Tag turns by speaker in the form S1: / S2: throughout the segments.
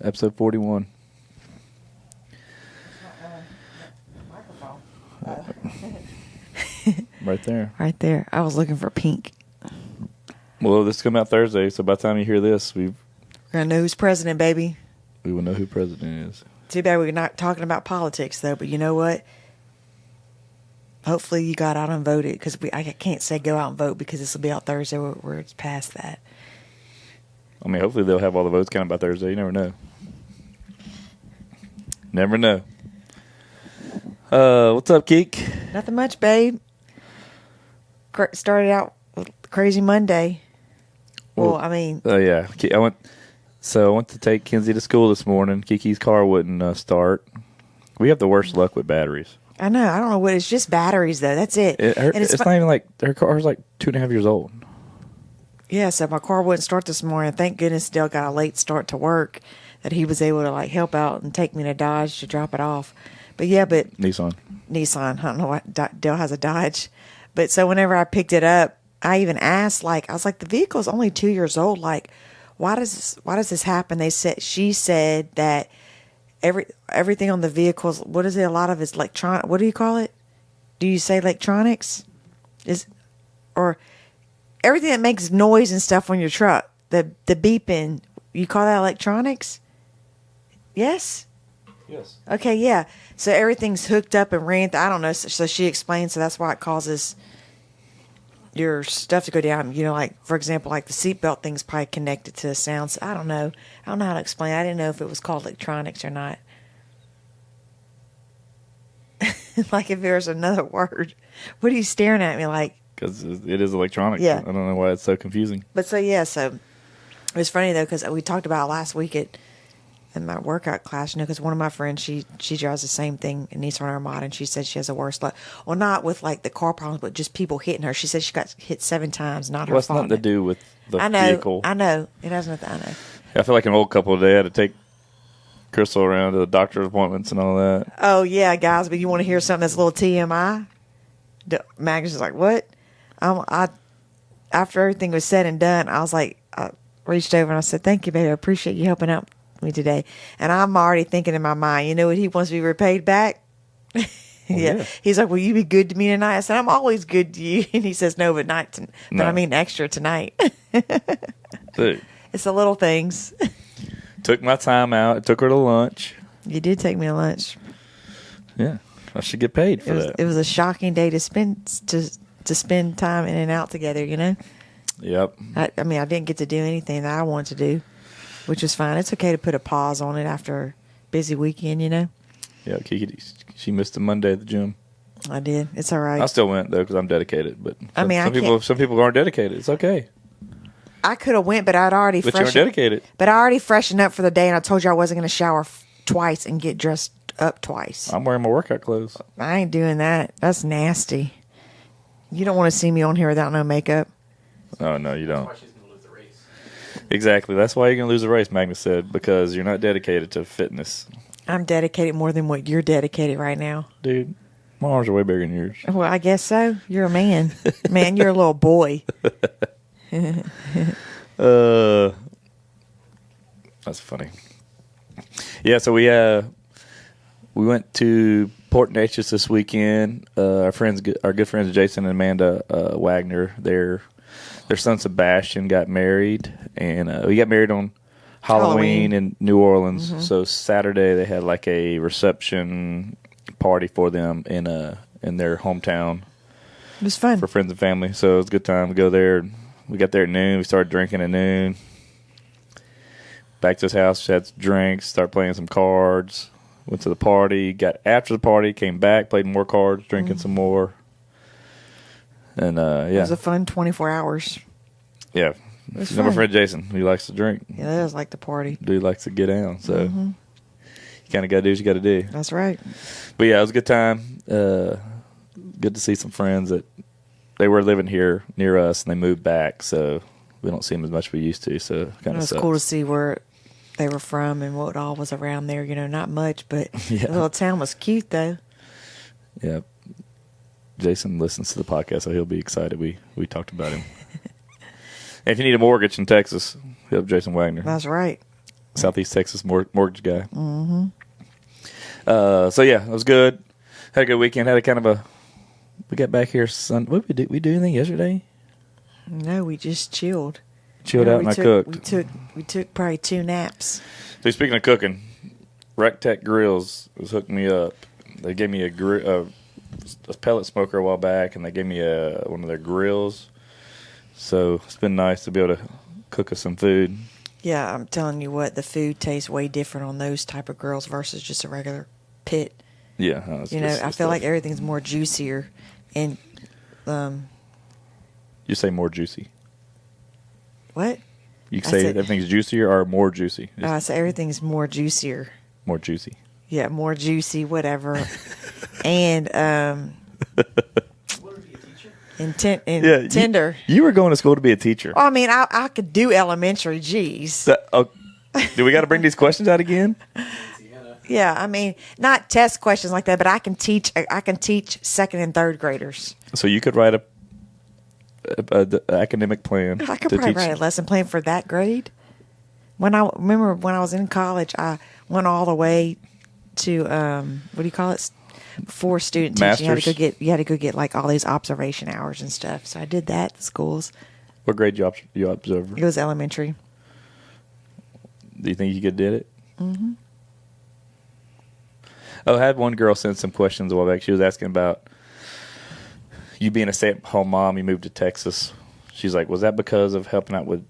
S1: Episode 41. Right there.
S2: Right there. I was looking for pink.
S1: Well, this will come out Thursday, so by the time you hear this,
S2: We're going to know who's president, baby.
S1: we will know who president is.
S2: Too bad we're not talking about politics, though. But you know what? Hopefully you got out and voted, because I can't say go out and vote because this will be out Thursday where it's past that.
S1: I mean, hopefully they'll have all the votes counted by Thursday. You never know. Never know. What's up, Kiki?
S2: Nothing much, babe. Started out with Crazy Monday. Well, I mean...
S1: Oh, yeah. I went to take Kenzie to school this morning. Kiki's car wouldn't start. We have the worst luck with batteries.
S2: I know. I don't know what. It's just batteries, though. That's it.
S1: It's not even like... Her car's like 2.5 years old.
S2: Yeah, so my car wouldn't start this morning. Thank goodness Dale got a late start to work, that he was able to like help out and take me to Dodge to drop it off. But yeah,
S1: Nissan.
S2: I don't know why Dale has a Dodge. But so whenever I picked it up, I even asked, I was like, the vehicle's only 2 years old. Like, why does this happen? She said that everything on the vehicles, what is it? A lot of it's electronic. What do you call it? Do you say electronics? Or everything that makes noise and stuff on your truck, the beeping, you call that electronics? Yes?
S1: Yes.
S2: Okay, yeah. So everything's hooked up and ran. I don't know. So she explained, so that's why it causes your stuff to go down. You know, like, for example, like the seatbelt thing's probably connected to the sound. So I don't know. I don't know how to explain it. I didn't know if it was called electronics or not. Like if there's another word. What are you staring at me like?
S1: Because it is electronic.
S2: Yeah.
S1: I don't know why it's so confusing.
S2: But so, yeah, so it was funny, though, because we talked about it last week in my workout class, because one of my friends, she drives the same thing, a Nissan Armada, and she said she has the worst luck. Well, not with, like, the car problems, but just people hitting her. She said she got hit 7 times, not her
S1: What's
S2: fault.
S1: nothing to do with the vehicle.
S2: I know. It has nothing. I know.
S1: I feel like an old couple today had to take Crystal around to the doctor's appointments and all that.
S2: Oh, yeah, guys, but you want to hear something that's a little TMI? Magnus is like, what? After everything was said and done, I was like, I reached over and I said, thank you, baby. I appreciate you helping out me today. And I'm already thinking in my mind, you know what? He wants to be repaid back. Yeah. He's like, will you be good to me tonight? I said, I'm always good to you. And he says, no, but I mean extra tonight.
S1: Dude.
S2: It's the little things.
S1: Took my time out. It took her to lunch.
S2: You did take me to lunch.
S1: Yeah. I should get paid for that.
S2: It was a shocking day to spend time in and out together, you know?
S1: Yep.
S2: I mean, I didn't get to do anything that I wanted to do, which was fine. It's okay to put a pause on it after a busy weekend, you know?
S1: Yeah, Kiki, she missed a Monday at the gym.
S2: I did. It's all right.
S1: I still went, though, because I'm dedicated. But some people aren't dedicated. It's okay.
S2: I could have went, but I'd already
S1: But you were dedicated.
S2: But I already freshened up for the day, and I told you I wasn't going to shower twice and get dressed up twice.
S1: I'm wearing my workout clothes.
S2: I ain't doing that. That's nasty. You don't want to see me on here without no makeup.
S1: Oh, no, you don't.
S3: That's why she's going to lose the race.
S1: Exactly. That's why you're going to lose the race, Magnus said, because you're not dedicated to fitness.
S2: I'm dedicated more than what you're dedicated right now.
S1: Dude, my arms are way bigger than yours.
S2: Well, I guess so. You're a man. Man, you're a little boy.
S1: That's funny. Yeah, so we went to Port Neches this weekend. Our good friends Jason and Amanda Wagner, their son Sebastian got married, and we got married on Halloween in New Orleans. Mm-hmm. So Saturday they had like a reception party for them in their hometown.
S2: It was fun
S1: for friends and family. So it was a good time to go there. We got there at noon. We started drinking at noon. Back to his house, had some drinks, started playing some cards. Went to the party. Got after the party, came back, played more cards, drinking some more. And yeah,
S2: it was a fun 24 hours.
S1: Yeah, it's my friend Jason. He likes to drink.
S2: Yeah, that is like the party.
S1: Dude likes to get down. So you kind of got to do what you got to do.
S2: That's right.
S1: But yeah, it was a good time. Good to see some friends that they were living here near us, and they moved back, so we don't see them as much as we used to. So kind of
S2: sucks. It was cool to see where they were from and what all was around there. You know, not much, but the little town was cute, though.
S1: Yeah. Jason listens to the podcast, so he'll be excited. We talked about him. And if you need a mortgage in Texas, hit up Jason Wagner.
S2: That's right.
S1: Southeast Texas mortgage guy. Mm-hmm. So yeah, it was good. Had a good weekend. Had a kind of a. We got back here Sunday. What did we do? We do anything yesterday?
S2: No, we just chilled.
S1: Chilled out and I cooked.
S2: We took probably 2 naps.
S1: So speaking of cooking, Rectech Grills was hooking me up. They gave me a pellet smoker a while back, and they gave me one of their grills. So it's been nice to be able to cook us some food.
S2: Yeah, I'm telling you what, the food tastes way different on those type of grills versus just a regular pit.
S1: Yeah,
S2: I feel like everything's more juicier, and
S1: you say more juicy.
S2: What?
S1: You say everything's juicier or more juicy?
S2: I say everything's more juicier.
S1: More juicy.
S2: Yeah, more juicy, whatever. And tender.
S1: You were going to school to be a teacher.
S2: Well, I mean, I could do elementary. Geez.
S1: Do we got to bring these questions out again?
S2: Yeah, I mean, not test questions like that, but I can teach. I can teach 2nd and 3rd graders.
S1: So you could write a academic plan.
S2: I could probably write a lesson plan for that grade. Remember when I was in college, I went all the way to what do you call it? For student teaching, you had to go get like all these observation hours and stuff. So I did that at the schools.
S1: What grade you observe?
S2: It was elementary.
S1: Do you think you did it? Mm-hmm. Oh, I had one girl send some questions a while back. She was asking about you being a stay-at-home mom. You moved to Texas. She's like, was that because of helping out with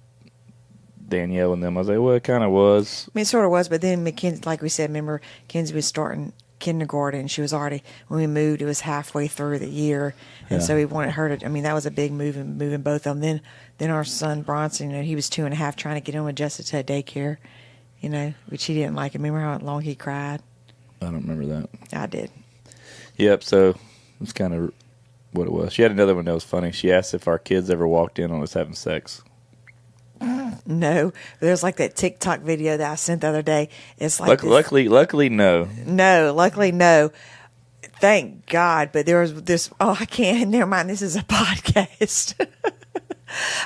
S1: Danielle and them? I was like, well, it kind of was.
S2: I mean, it sort of was, but then Mackenzie, like we said, remember, Kenzie was starting kindergarten. She was already, when we moved, it was halfway through the year. And so we wanted her to, I mean, that was a big move, moving both of them. Then our son, Bronson, he was 2.5, trying to get him adjusted to daycare, which he didn't like. Remember how long he cried?
S1: I don't remember that.
S2: I did.
S1: Yep, so that's kind of what it was. She had another one that was funny. She asked if our kids ever walked in on us having sex.
S2: No, there's like that TikTok video that I sent the other day. It's like
S1: luckily, no.
S2: No, luckily, no. Thank God. But there was this. Oh, I can't. Never mind. This is a podcast.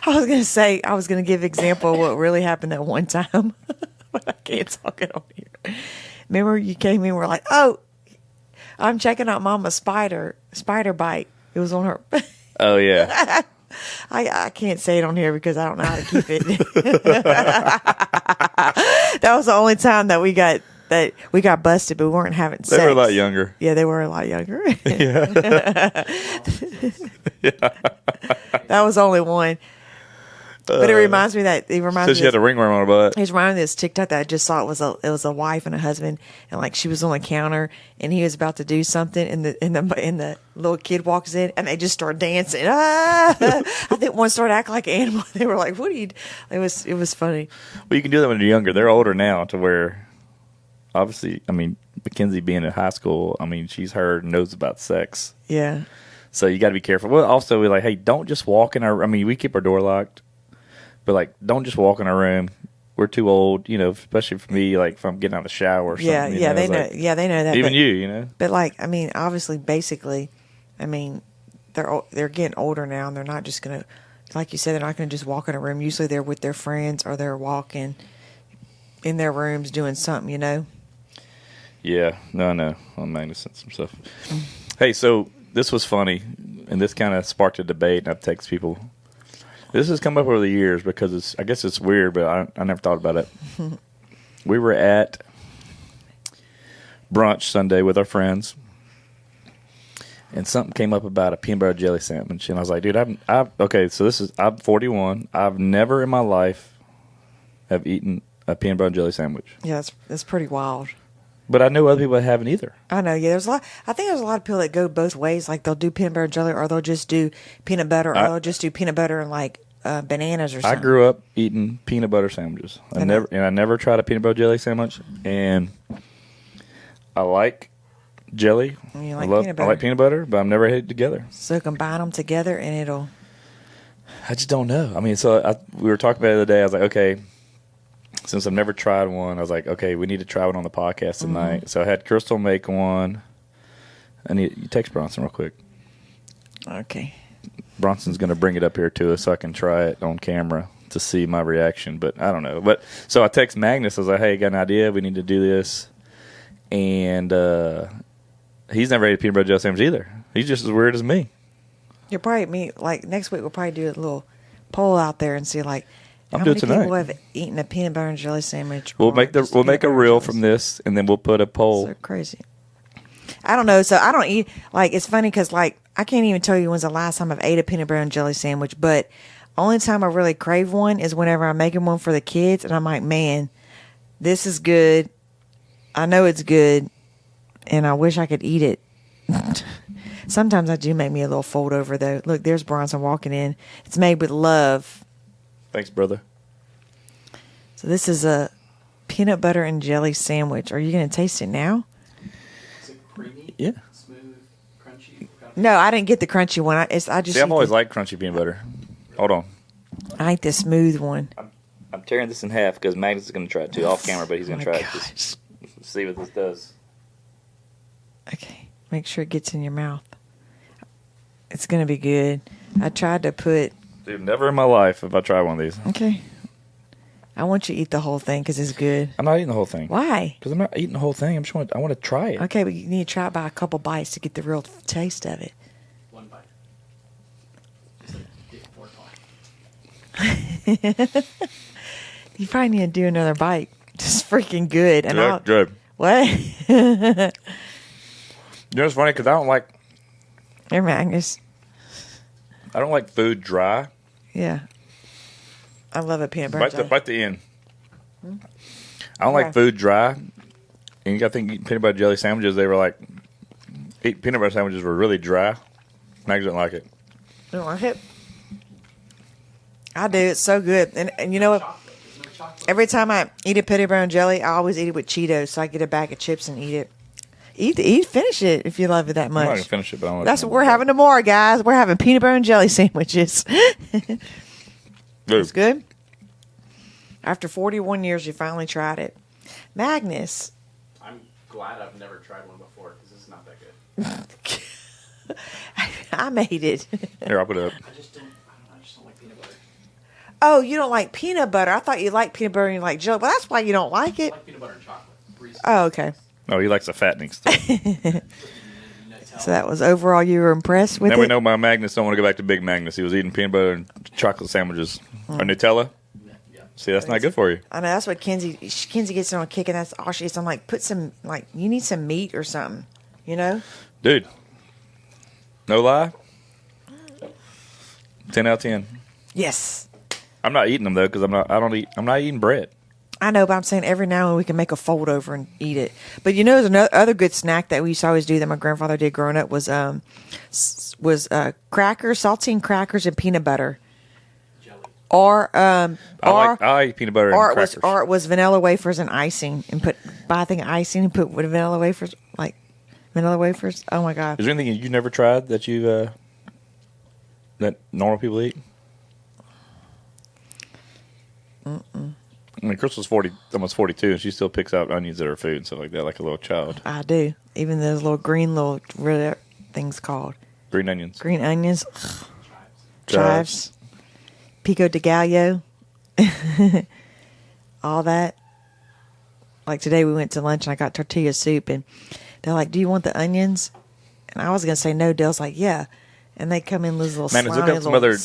S2: I was going to give an example of what really happened that one time, but I can't talk it on here. Remember, you came in. We're like, oh, I'm checking out Mama's spider bite. It was on her.
S1: Oh yeah.
S2: I can't say it on here because I don't know how to keep it. That was the only time that we got busted, but we weren't having sex.
S1: They were a lot younger.
S2: Yeah, they were a lot younger.
S1: Yeah.
S2: That was only one. But it reminds me that
S1: So she had a ringworm on her butt.
S2: It reminded me of this TikTok that I just saw. It was a wife and a husband, and like she was on the counter, and he was about to do something, and the little kid walks in, and they just start dancing. Ah! I think one started acting like an animal. They were like, "What are you?" It was funny.
S1: Well, you can do that when you're younger. They're older now, to where, obviously, I mean, Mackenzie being in high school, I mean, she's heard and knows about sex.
S2: Yeah.
S1: So you got to be careful. Well, also we're like, hey, don't just walk in our. I mean, we keep our door locked. But, like, don't just walk in our room. We're too old, especially for me, like, if I'm getting out of the shower or something.
S2: Yeah, they know.
S1: Like,
S2: yeah, they know that.
S1: Even you.
S2: But, like, I mean, obviously, basically, I mean, they're getting older now, and they're not just going to, like you said, they're not going to just walk in a room. Usually they're with their friends or they're walking in their rooms doing something,
S1: Yeah, no. On Magnus sent some stuff. Hey, so this was funny, and this kind of sparked a debate, and I've texted people. This has come up over the years because I guess it's weird, but I never thought about it. We were at brunch Sunday with our friends, and something came up about a peanut butter jelly sandwich, and I was like, dude, I'm 41. I've never in my life have eaten a peanut butter jelly sandwich.
S2: Yeah, that's pretty wild.
S1: But I know other people that haven't either.
S2: I know, yeah. I think there's a lot of people that go both ways. Like they'll do peanut butter jelly, or they'll just do peanut butter, or they'll just do peanut butter and like bananas or something.
S1: I grew up eating peanut butter sandwiches. I never tried a peanut butter jelly sandwich, and I like jelly.
S2: And you like peanut butter.
S1: I like peanut butter, but I've never had it together.
S2: So combine them together, and it'll.
S1: I just don't know. I mean, we were talking about it the other day. I was like, okay. Since I've never tried one, I was like, okay, we need to try one on the podcast tonight. Mm-hmm. So I had Crystal make one. I need you text Bronson real quick.
S2: Okay.
S1: Bronson's going to bring it up here to us so I can try it on camera to see my reaction, but I don't know. But so I text Magnus. I was like, "Hey, got an idea? We need to do this." And he's never ate a peanut butter jelly sandwich either. He's just as weird as me.
S2: You'll probably next week. We'll probably do a little poll out there and see like
S1: I'll
S2: how
S1: do
S2: many
S1: it tonight.
S2: people have eaten a peanut butter and jelly sandwich.
S1: We'll
S2: or
S1: make
S2: just
S1: we'll
S2: peanut
S1: make a
S2: butter
S1: reel
S2: jelly
S1: from this, and then we'll put a poll.
S2: So crazy. I don't know. So I don't eat it's funny because I can't even tell you when's the last time I've ate a peanut butter and jelly sandwich. But only time I really crave one is whenever I'm making one for the kids, and I'm like, man, this is good. I know it's good, and I wish I could eat it. Sometimes I do make me a little fold over though. Look, there's Bronson walking in. It's made with love.
S1: Thanks, brother.
S2: So this is a peanut butter and jelly sandwich. Are you going to taste it now?
S3: Is it creamy?
S1: Yeah.
S3: Smooth, crunchy?
S2: No, I didn't get the crunchy one. I just
S1: See, I've always liked crunchy peanut butter. Hold on.
S2: I ate the smooth one.
S1: I'm tearing this in half because Magnus is going to try it too, off camera, but he's going to try it.
S2: Gosh.
S1: Just see what this does.
S2: Okay, make sure it gets in your mouth. It's going to be good. I tried to put...
S1: Dude, never in my life have I tried one of these.
S2: Okay. I want you to eat the whole thing because it's good.
S1: I'm not eating the whole thing.
S2: Why?
S1: Because I'm not eating the whole thing. I want to try it.
S2: Okay, but you need to try it by a couple bites to get the real taste of it.
S3: One bite. Just like get 4 o'clock.
S2: You probably need to do another bite. Just freaking good. And I'll...
S1: Good.
S2: What?
S1: You know what's funny? Because I don't like
S2: Here, Magnus.
S1: food dry.
S2: Yeah. I love a peanut butter jelly.
S1: Bite the end. I don't like food dry. And you got to think eating peanut butter jelly sandwiches, they were like, peanut butter sandwiches were really dry. Mags didn't like it.
S2: You don't like it? I do. It's so good. And you know what?
S3: Chocolate. There's no chocolate.
S2: Every time I eat a peanut butter and jelly, I always eat it with Cheetos. So I get a bag of chips and eat it. Finish it if you love it that
S1: I'm not going
S2: much.
S1: to finish it, but I don't
S2: That's what we're having tomorrow, guys. We're having peanut butter and jelly sandwiches. It's good. After 41 years, you finally tried it. Magnus.
S3: I'm glad I've never tried one before because it's not that good.
S2: I made it.
S1: Here, I'll put it up.
S3: I just don't like peanut butter.
S2: Oh, you don't like peanut butter. I thought you liked peanut butter and you like jelly. Well, that's why you don't like
S3: I
S2: it.
S3: like peanut butter and chocolate. Reese's.
S2: Oh, okay.
S1: Oh, he likes the fattening stuff.
S2: So that was overall you were impressed with
S1: Now
S2: it?
S1: we know my Magnus don't want to go back to Big Magnus. He was eating peanut butter and chocolate sandwiches. Or Nutella.
S3: Yeah.
S1: See, that's not good for you.
S2: I know that's what Kenzie gets on a kick, and that's all she eats. I'm like, put some you need some meat or something, you know?
S1: Dude, no lie. 10 out of 10.
S2: Yes,
S1: I'm not eating them though because I'm not eating bread.
S2: I know, but I'm saying every now and then we can make a fold over and eat it. But you know, there's another other good snack that we used to always do that my grandfather did growing up was crackers, saltine crackers, and peanut butter.
S3: Jelly.
S1: I eat peanut butter and crackers.
S2: Or it was vanilla wafers and icing, and buy a thing of icing and put vanilla wafers Oh my god!
S1: Is there anything you never tried that you that normal people eat? I mean, Crystal's almost 42, and she still picks out onions that are food and stuff like that, like a little child.
S2: I do. Even those little green what things called
S1: Green onions.
S2: green onions,
S1: Chives.
S2: pico de gallo, all that. Like today, we went to lunch and I got tortilla soup, and they're like, "Do you want the onions?" And I was gonna say no. Dale's like, "Yeah," and they come in those little
S1: Man,
S2: slimy
S1: look up some
S2: little
S1: other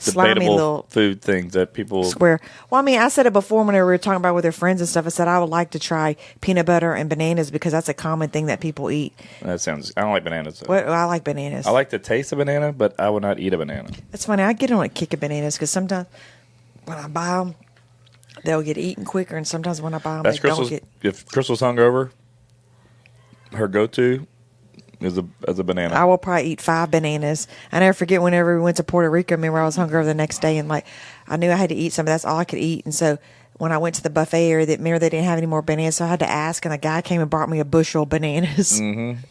S2: slimy
S1: debatable
S2: little
S1: food things that people.
S2: square. Well, I mean, I said it before when we were talking about with their friends and stuff. I said I would like to try peanut butter and bananas because that's a common thing that people eat.
S1: That sounds. I don't like bananas. Though.
S2: Well, I like bananas.
S1: I like the taste of banana, but I would not eat a banana.
S2: It's funny. I get on a kick of bananas because sometimes when I buy them, they'll get eaten quicker, and sometimes when I buy them,
S1: That's
S2: they don't
S1: Crystal's.
S2: get.
S1: If Crystal's hungover, her go-to is a banana.
S2: I will probably eat 5 bananas. I never forget whenever we went to Puerto Rico. Remember, I was hungry the next day, and like I knew I had to eat some. But that's all I could eat, and so when I went to the buffet area, remember they didn't have any more bananas, so I had to ask, and the guy came and brought me a bushel of bananas.
S1: Mm-hmm.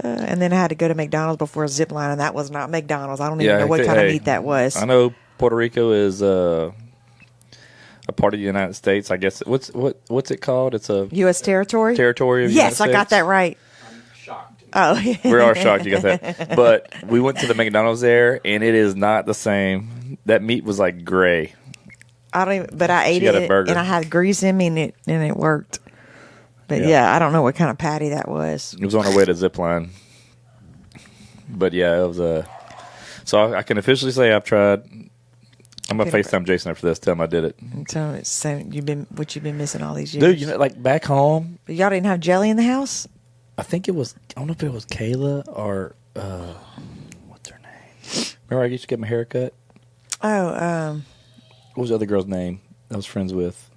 S2: And then I had to go to McDonald's before a zip line, and that was not McDonald's. I don't even know what kind of meat that was.
S1: I know Puerto Rico is a part of the United States. I guess what's it called? It's a
S2: U.S. territory.
S1: territory of the
S2: Yes, I
S1: United
S2: got
S1: States.
S2: that right.
S3: I'm shocked.
S2: Oh,
S1: We are shocked you got that. But we went to the McDonald's there, and it is not the same. That meat was like gray.
S2: I don't even, but I ate
S1: She got a
S2: it
S1: burger.
S2: and I had grease in me and it worked. But yeah, I don't know what kind of patty that was.
S1: It was on our way to Zipline. But yeah, it was so I can officially say I've tried. I'm gonna FaceTime Jason after this. Tell him I did it.
S2: So you've been missing all these years,
S1: Dude. Like back home,
S2: But y'all didn't have jelly in the house.
S1: I think it was. I don't know if it was Kayla or what's her name. Remember I used to get my hair cut.
S2: Oh,
S1: What was the other girl's name I was friends with?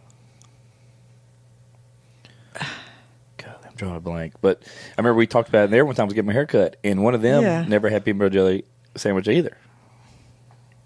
S1: God, I'm drawing a blank. But I remember we talked about it there one time. I was getting my hair cut, and one of them never had peanut butter jelly sandwich either.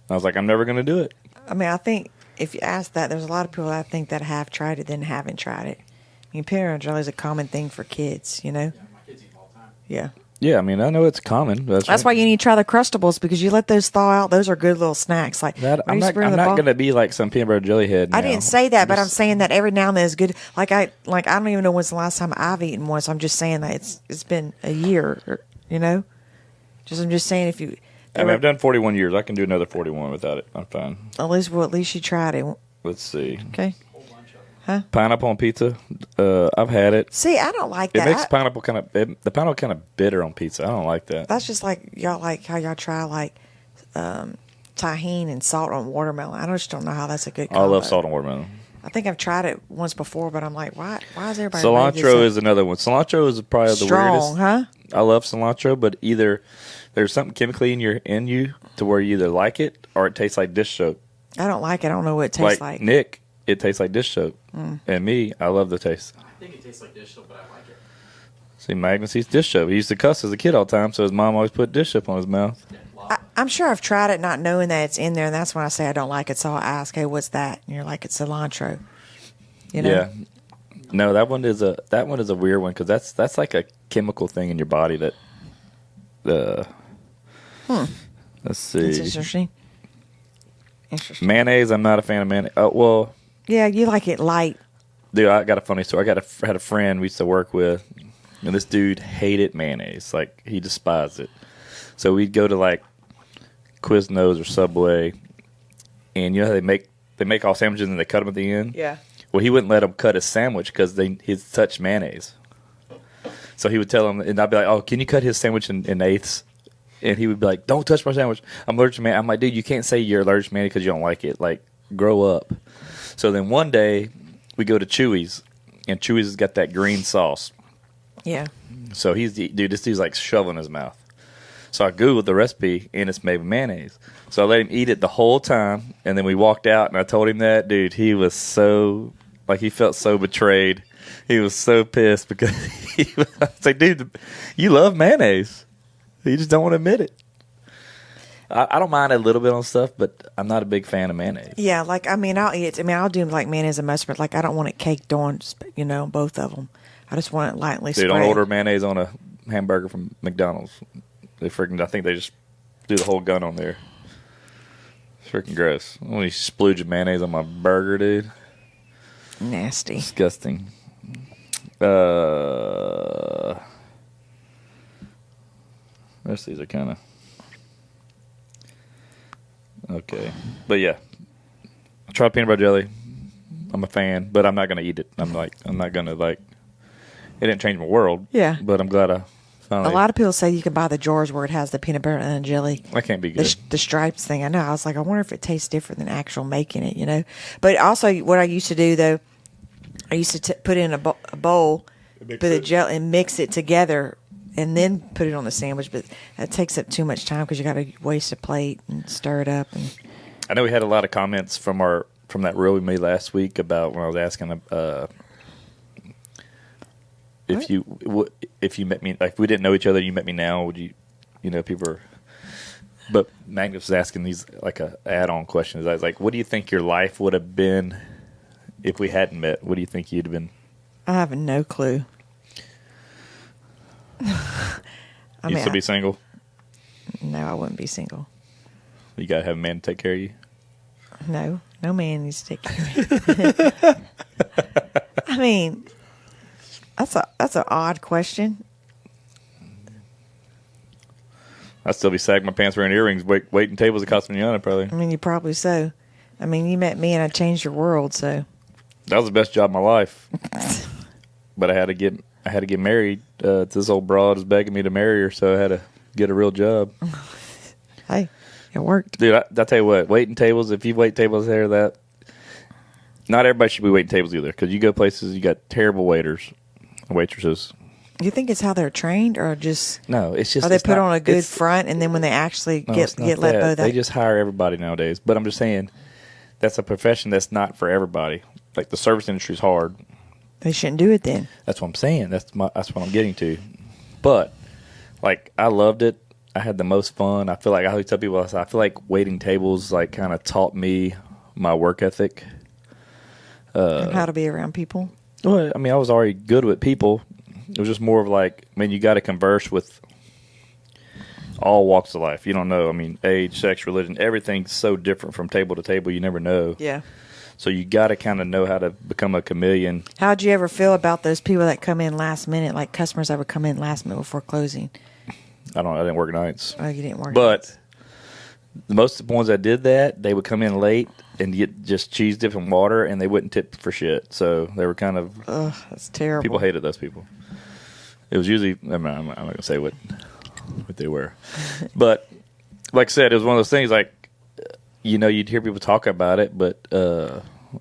S1: I was like, I'm never going to do it.
S2: I mean, I think if you ask that, there's a lot of people I think that have tried it then haven't tried it. I mean, peanut butter jelly is a common thing for kids, you know?
S3: Yeah, my kids eat them all the time.
S2: Yeah.
S1: Yeah, I mean, I know it's common.
S2: That's why you need to try the Crustables because you let those thaw out. Those are good little snacks. Like
S1: I'm not going to be like some peanut butter jelly head.
S2: I didn't say that, but I'm saying that every now and then is good. Like I don't even know when's the last time I've eaten one. So I'm just saying that it's been a year, you know. I'm just saying if you.
S1: I mean, I've done 41 years. I can do another 41 without it. I'm fine.
S2: At least you tried it.
S1: Let's see.
S2: Okay.
S1: Pineapple on pizza. I've had it.
S2: See, I don't like that.
S1: It makes the pineapple kind of bitter on pizza. I don't like that.
S2: That's just like y'all like how y'all try like tahini and salt on watermelon. I just don't know how that's a good combo.
S1: I love salt on watermelon.
S2: I think I've tried it once before, but I'm like, why is everybody
S1: Cilantro is another one. Cilantro is probably the weirdest.
S2: Huh?
S1: I love cilantro, but either there's something chemically in you to where you either like it or it tastes like dish soap.
S2: I don't like it. I don't know what it tastes like.
S1: Nick, it tastes like dish soap. And me, I love the taste.
S3: I think it tastes like dish soap, but I like it.
S1: See, Magnus eats dish soap. He used to cuss as a kid all the time, so his mom always put dish soap on his mouth.
S2: I'm sure I've tried it not knowing that it's in there, and that's when I say I don't like it. So I ask, hey, what's that? And you're like, it's cilantro. You know?
S1: Yeah. No, that one is a weird one because that's like a chemical thing in your body that. Let's see.
S2: It's interesting.
S1: Mayonnaise. I'm not a fan of mayonnaise. Well.
S2: Yeah, you like it light.
S1: Dude, I got a funny story. I had a friend we used to work with, and this dude hated mayonnaise. Like he despised it. So we'd go to like Quiznos or Subway, and you know how they make all sandwiches and they cut them at the end.
S2: Yeah.
S1: Well, he wouldn't let him cut his sandwich because he'd touched mayonnaise. So he would tell him, and I'd be like, "Oh, can you cut his sandwich in eighths?" And he would be like, "Don't touch my sandwich. I'm allergic to mayonnaise." I'm like, "Dude, you can't say you're allergic to mayonnaise because you don't like it. Like, grow up." So then one day we go to Chewy's, and Chewy's has got that green sauce.
S2: Yeah.
S1: So this dude's like shoveling his mouth. So I Googled the recipe, and it's made with mayonnaise. So I let him eat it the whole time, and then we walked out, and I told him that. Dude, he was so, like, he felt so betrayed. He was so pissed because I was like, dude, you love mayonnaise. You just don't want to admit it. I don't mind a little bit on stuff, but I'm not a big fan of mayonnaise.
S2: Yeah, like, I mean, I'll eat it. I mean, I'll do like mayonnaise and mustard. Like, I don't want it caked on, you know, both of them. I just want it lightly
S1: Dude,
S2: spread.
S1: don't order mayonnaise on a hamburger from McDonald's. I think they just do the whole gun on there. It's freaking gross. I want to splooge of mayonnaise on my burger, dude.
S2: Nasty.
S1: Disgusting. The rest of these are kind of okay, but yeah, I tried peanut butter jelly. I'm a fan, but I'm not gonna eat it. I'm not gonna like. It didn't change my world.
S2: Yeah,
S1: but I'm glad I finally.
S2: A lot of people say you can buy the jars where it has the peanut butter and jelly.
S1: That can't be good.
S2: The stripes thing. I know. I was like, I wonder if it tastes different than actual making it. You know. But also, what I used to do though, I used to put in a bowl, put the jelly and mix it together, and then put it on the sandwich. But that takes up too much time because you got to waste a plate and stir it up. And
S1: I know we had a lot of comments from that reel we made last week about when I was asking if you met me, like if we didn't know each other, you met me now, would you know, people are. But Magnus was asking these like a add-on questions. I was like, what do you think your life would have been if we hadn't met? What do you think you'd have been?
S2: I have no clue.
S1: You still be single?
S2: No, I wouldn't be single.
S1: You gotta have a man to take care of you.
S2: No man needs to take care of me. I mean, that's an odd question.
S1: I'd still be sagging my pants wearing earrings, waiting tables at Casa Manana, probably.
S2: I mean, you probably so. I mean, you met me and I changed your world, so.
S1: That was the best job of my life. But I had to get married. This old broad is begging me to marry her, so I had to get a real job.
S2: Hey, it worked.
S1: Dude, I tell you what, waiting tables, if you wait tables there, that not everybody should be waiting tables either, because you go places, you got terrible waiters and waitresses.
S2: You think it's how they're trained, or just
S1: No, it's just
S2: or they
S1: it's
S2: put
S1: not-
S2: on a good
S1: it's-
S2: front, and then when they actually
S1: no,
S2: get
S1: it's not
S2: let
S1: that.
S2: go,
S1: They just hire everybody nowadays. But I'm just saying, that's a profession that's not for everybody. Like the service industry is hard.
S2: they shouldn't do it then.
S1: That's what I'm saying. That's what I'm getting to. But like, I loved it. I had the most fun. I feel like I always tell people, I feel like waiting tables like kind of taught me my work ethic.
S2: And how to be around people.
S1: Well, I mean, I was already good with people. It was just more of like, man, you got to converse with all walks of life. You don't know. I mean, age, sex, religion, everything's so different from table to table. You never know.
S2: Yeah.
S1: So you got to kind of know how to become a chameleon.
S2: How'd you ever feel about those people that come in last minute, like customers that would come in last minute before closing?
S1: I didn't work nights.
S2: Oh, you didn't work.
S1: But most of the ones that did that, they would come in late and get just cheese dip and water, and they wouldn't tip for shit. So they were kind of
S2: Ugh, that's terrible.
S1: people hated those people. It was usually I'm not gonna say what they were, but like I said, it was one of those things. Like you'd hear people talk about it, but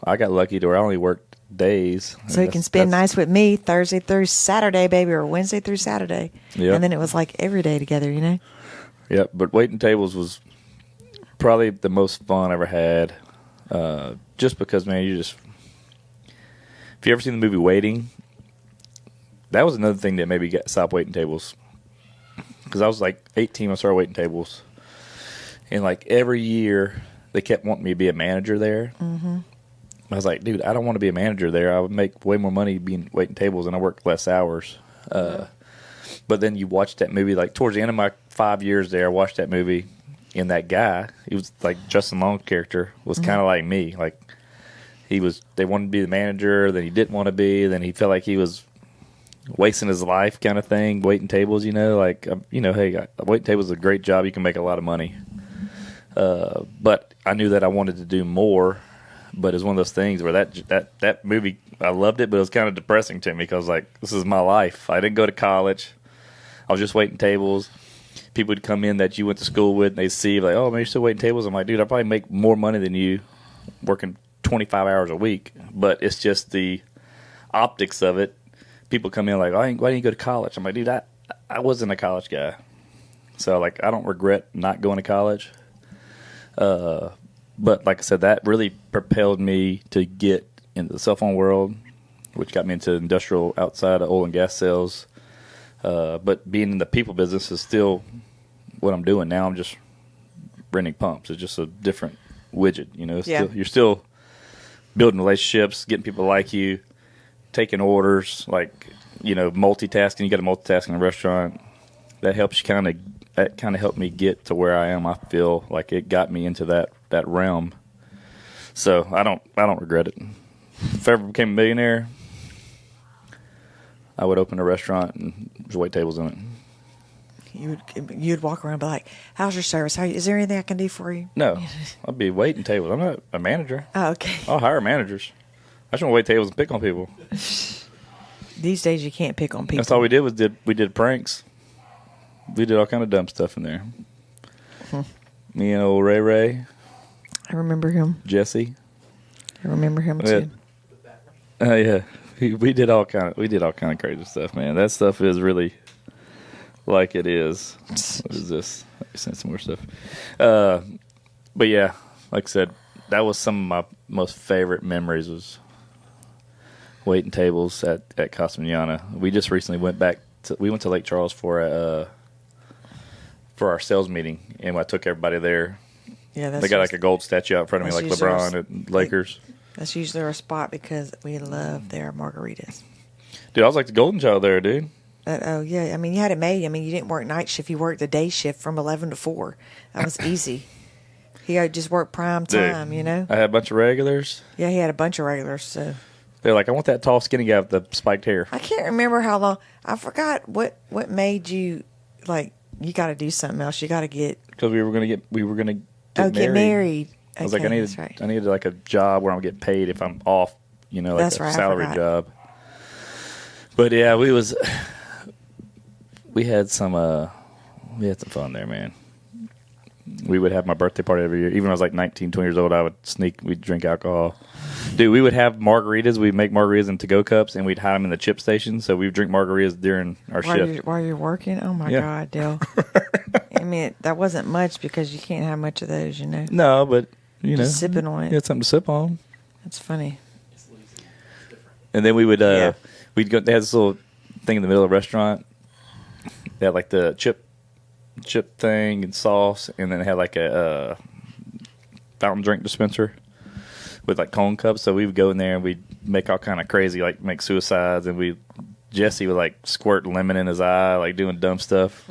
S1: I got lucky to where I only worked days,
S2: So you can spend nights with me Thursday through Saturday, baby, or Wednesday through Saturday.
S1: Yep.
S2: And then it was like every day together, you know?
S1: Yep, but waiting tables was probably the most fun I ever had. Just because, man, if you ever seen the movie Waiting, that was another thing that made me stop waiting tables. Because I was like 18 when I started waiting tables. And like every year, they kept wanting me to be a manager there. Mm-hmm. I was like, dude, I don't want to be a manager there. I would make way more money waiting tables, and I work less hours. But then you watch that movie, like towards the end of my 5 years there, I watched that movie, and that guy, he was like Justin Long's character, was kind of like me. Like they wanted to be the manager, then he didn't want to be, then he felt like he was wasting his life kind of thing, waiting tables, like, hey, waiting tables is a great job. You can make a lot of money. But I knew that I wanted to do more. But it's one of those things where that movie, I loved it, but it was kind of depressing to me because, like, this is my life. I didn't go to college. I was just waiting tables. People would come in that you went to school with, and they'd see, like, oh, man, you're still waiting tables. I'm like, dude, I probably make more money than you working 25 hours a week. But it's just the optics of it. People come in like, why didn't you go to college? I'm like, dude, I wasn't a college guy. So, like, I don't regret not going to college. But like I said, that really propelled me to get into the cell phone world, which got me into industrial outside of oil and gas sales. But being in the people business is still what I'm doing now. I'm just renting pumps. It's just a different widget, You're still building relationships, getting people to like you, taking orders, like, multitasking. You got to multitask in a restaurant. That helps you that kind of helped me get to where I am. I feel like it got me into that realm. So I don't regret it. If I ever became a millionaire, I would open a restaurant and just wait tables in it.
S2: You'd walk around and be like, how's your service? Is there anything I can do for you?
S1: No, I'd be waiting tables. I'm not a manager.
S2: Oh, okay.
S1: I'll hire managers. I just want to wait tables and pick on people.
S2: These days you can't pick on people.
S1: That's all we did we did pranks. We did all kind of dumb stuff in there. Me and old Ray.
S2: I remember him.
S1: Jesse.
S2: I remember him too.
S1: Yeah. We did all kind of crazy stuff, man. That stuff is really like it is. What is this? I sent some more stuff. But yeah, like I said, that was some of my most favorite memories was waiting tables at Casa Manana. We just recently went to Lake Charles for our sales meeting, and I took everybody there.
S2: Yeah,
S1: they got like a gold statue out in front of me, like LeBron at Lakers.
S2: That's usually our spot because we love their margaritas.
S1: Dude, I was like the golden child there, dude.
S2: Oh, yeah. I mean, you had it made. I mean, you didn't work night shift. You worked the day shift from 11 to 4. That was easy. He had just worked prime time,
S1: Dude, I had a bunch of regulars.
S2: Yeah, he had a bunch of regulars, so.
S1: They're like, I want that tall, skinny guy with the spiked hair.
S2: I can't remember how long. I forgot what made you, like, you got to do something else. You got to get.
S1: Because we were gonna get married.
S2: Get married.
S1: I was like,
S2: Okay,
S1: I
S2: that's right.
S1: needed like a job where I'm getting paid if I'm off, like
S2: That's
S1: a
S2: right, I
S1: salary
S2: forgot.
S1: job. But yeah, we had some fun there, man. We would have my birthday party every year. Even when I was like 19, 20 years old, we'd drink alcohol. Dude, we would have margaritas. We'd make margaritas in to-go cups, and we'd hide them in the chip station. So we'd drink margaritas during our shift.
S2: While you're working? Oh, my
S1: Yeah.
S2: God, Dale. I mean, that wasn't much because you can't have much of those,
S1: No, but,
S2: Just sipping on it.
S1: You had something to sip on.
S2: That's funny.
S3: It's lazy. It's different.
S1: And then we would,
S2: Yeah.
S1: we'd go, they had this little thing in the middle of the restaurant. They had like the chip thing and sauce, and then it had like a fountain drink dispenser with like cone cups. So we would go in there and we'd make all kind of crazy, like make suicides, and Jesse would like squirt lemon in his eye, like doing dumb stuff.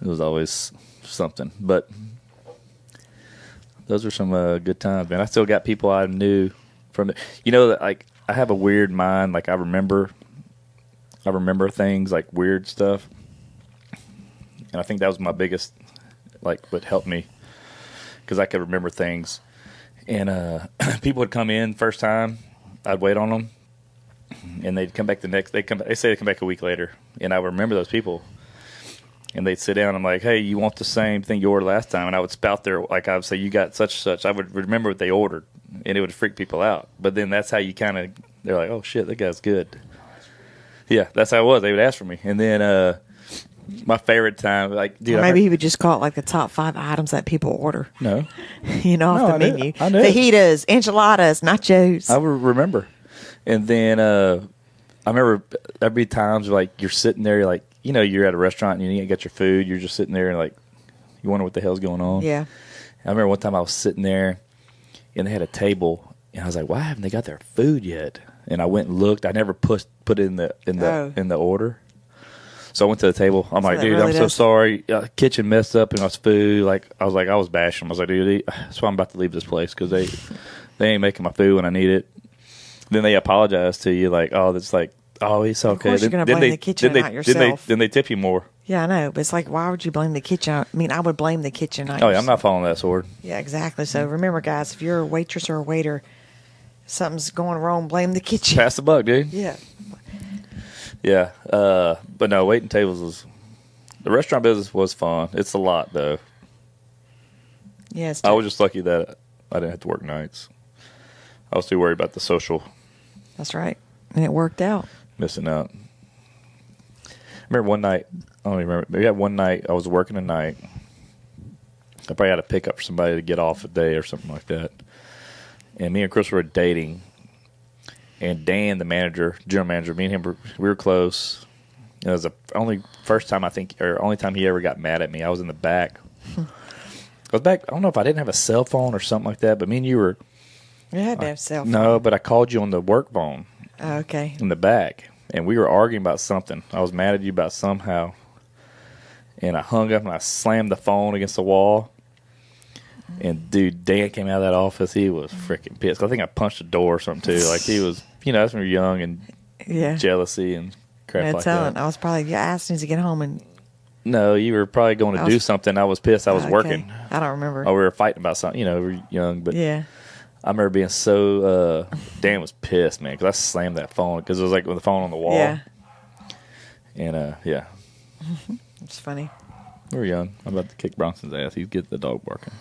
S1: It was always something, but those were some good times, man. I still got people I knew from that, like I have a weird mind. Like I remember things, like weird stuff. And I think that was my biggest, like, what helped me, because I could remember things. And people would come in first time, I'd wait on them, and they'd come back they say they'd come back a week later, and I would remember those people. And they'd sit down, I'm like, hey, you want the same thing you ordered last time? And I would spout I would say, you got such and such. I would remember what they ordered, and it would freak people out. But then that's how you they're like, oh, shit, that guy's good. Yeah, that's how it was. They would ask for me. And then my favorite time, like, dude,
S2: Or maybe he would just call it like the top 5 items that people order.
S1: No.
S2: Off
S1: No,
S2: the menu.
S1: I knew.
S2: Fajitas, enchiladas, nachos.
S1: I would remember. And then I remember there'd be times like you're sitting there, like, you're at a restaurant and you didn't get your food. You're just sitting there and like, you wonder what the hell's going on.
S2: Yeah.
S1: I remember one time I was sitting there and they had a table and I was like, why haven't they got their food yet? And I went and looked. I never put it in the order. So I went to the table. I'm like,
S2: that
S1: dude,
S2: really
S1: I'm so sorry. Kitchen messed up and I was I was bashing them. I was like, dude, that's why I'm about to leave this place, because they ain't making my food when I need it. Then they apologize to you, like, oh, that's like, oh, it's okay.
S2: Of course, you're going to blame the kitchen, not yourself.
S1: Then they tip you more.
S2: Yeah, I know. But it's like, why would you blame the kitchen? I mean, I would blame the kitchen, not
S1: Oh, yeah,
S2: yourself.
S1: I'm not following that sword.
S2: Yeah, exactly. So remember, guys, if you're a waitress or a waiter, something's going wrong, blame the kitchen.
S1: Pass the buck, dude.
S2: Yeah.
S1: Yeah. But no, waiting tables the restaurant business was fun. It's a lot, though.
S2: Yes.
S1: I was just lucky that I didn't have to work nights. I was too worried about the social
S2: That's right. And it worked out.
S1: missing out. I remember one night, I don't even remember, maybe one night I was working a night. I probably had to pick up for somebody to get off a day or something like that. And me and Chris were dating. And Dan, the general manager, me and him, we were close. It was the only time he ever got mad at me. I was in the back. I was back, I don't know if I didn't have a cell phone or something like that, but me and you were.
S2: You had to have cell phone.
S1: No, but I called you on the work phone.
S2: Oh, okay.
S1: In the back, and we were arguing about something. I was mad at you about somehow, and I hung up and I slammed the phone against the wall. And dude, Dan came out of that office. He was freaking pissed. I think I punched the door or something too. Like he was, that's when you're young and
S2: Yeah.
S1: jealousy and crap like that.
S2: I was probably asking to get home and.
S1: No, you were probably going to do something. I was pissed. I was
S2: Okay.
S1: working.
S2: I don't remember.
S1: Oh, we were fighting about something. We were young, but
S2: Yeah.
S1: I remember being so. Dan was pissed, man, because I slammed that phone because it was like with the phone on the wall.
S2: Yeah.
S1: And yeah,
S2: It's funny.
S1: we were young. I'm about to kick Bronson's ass. He's getting the dog barking.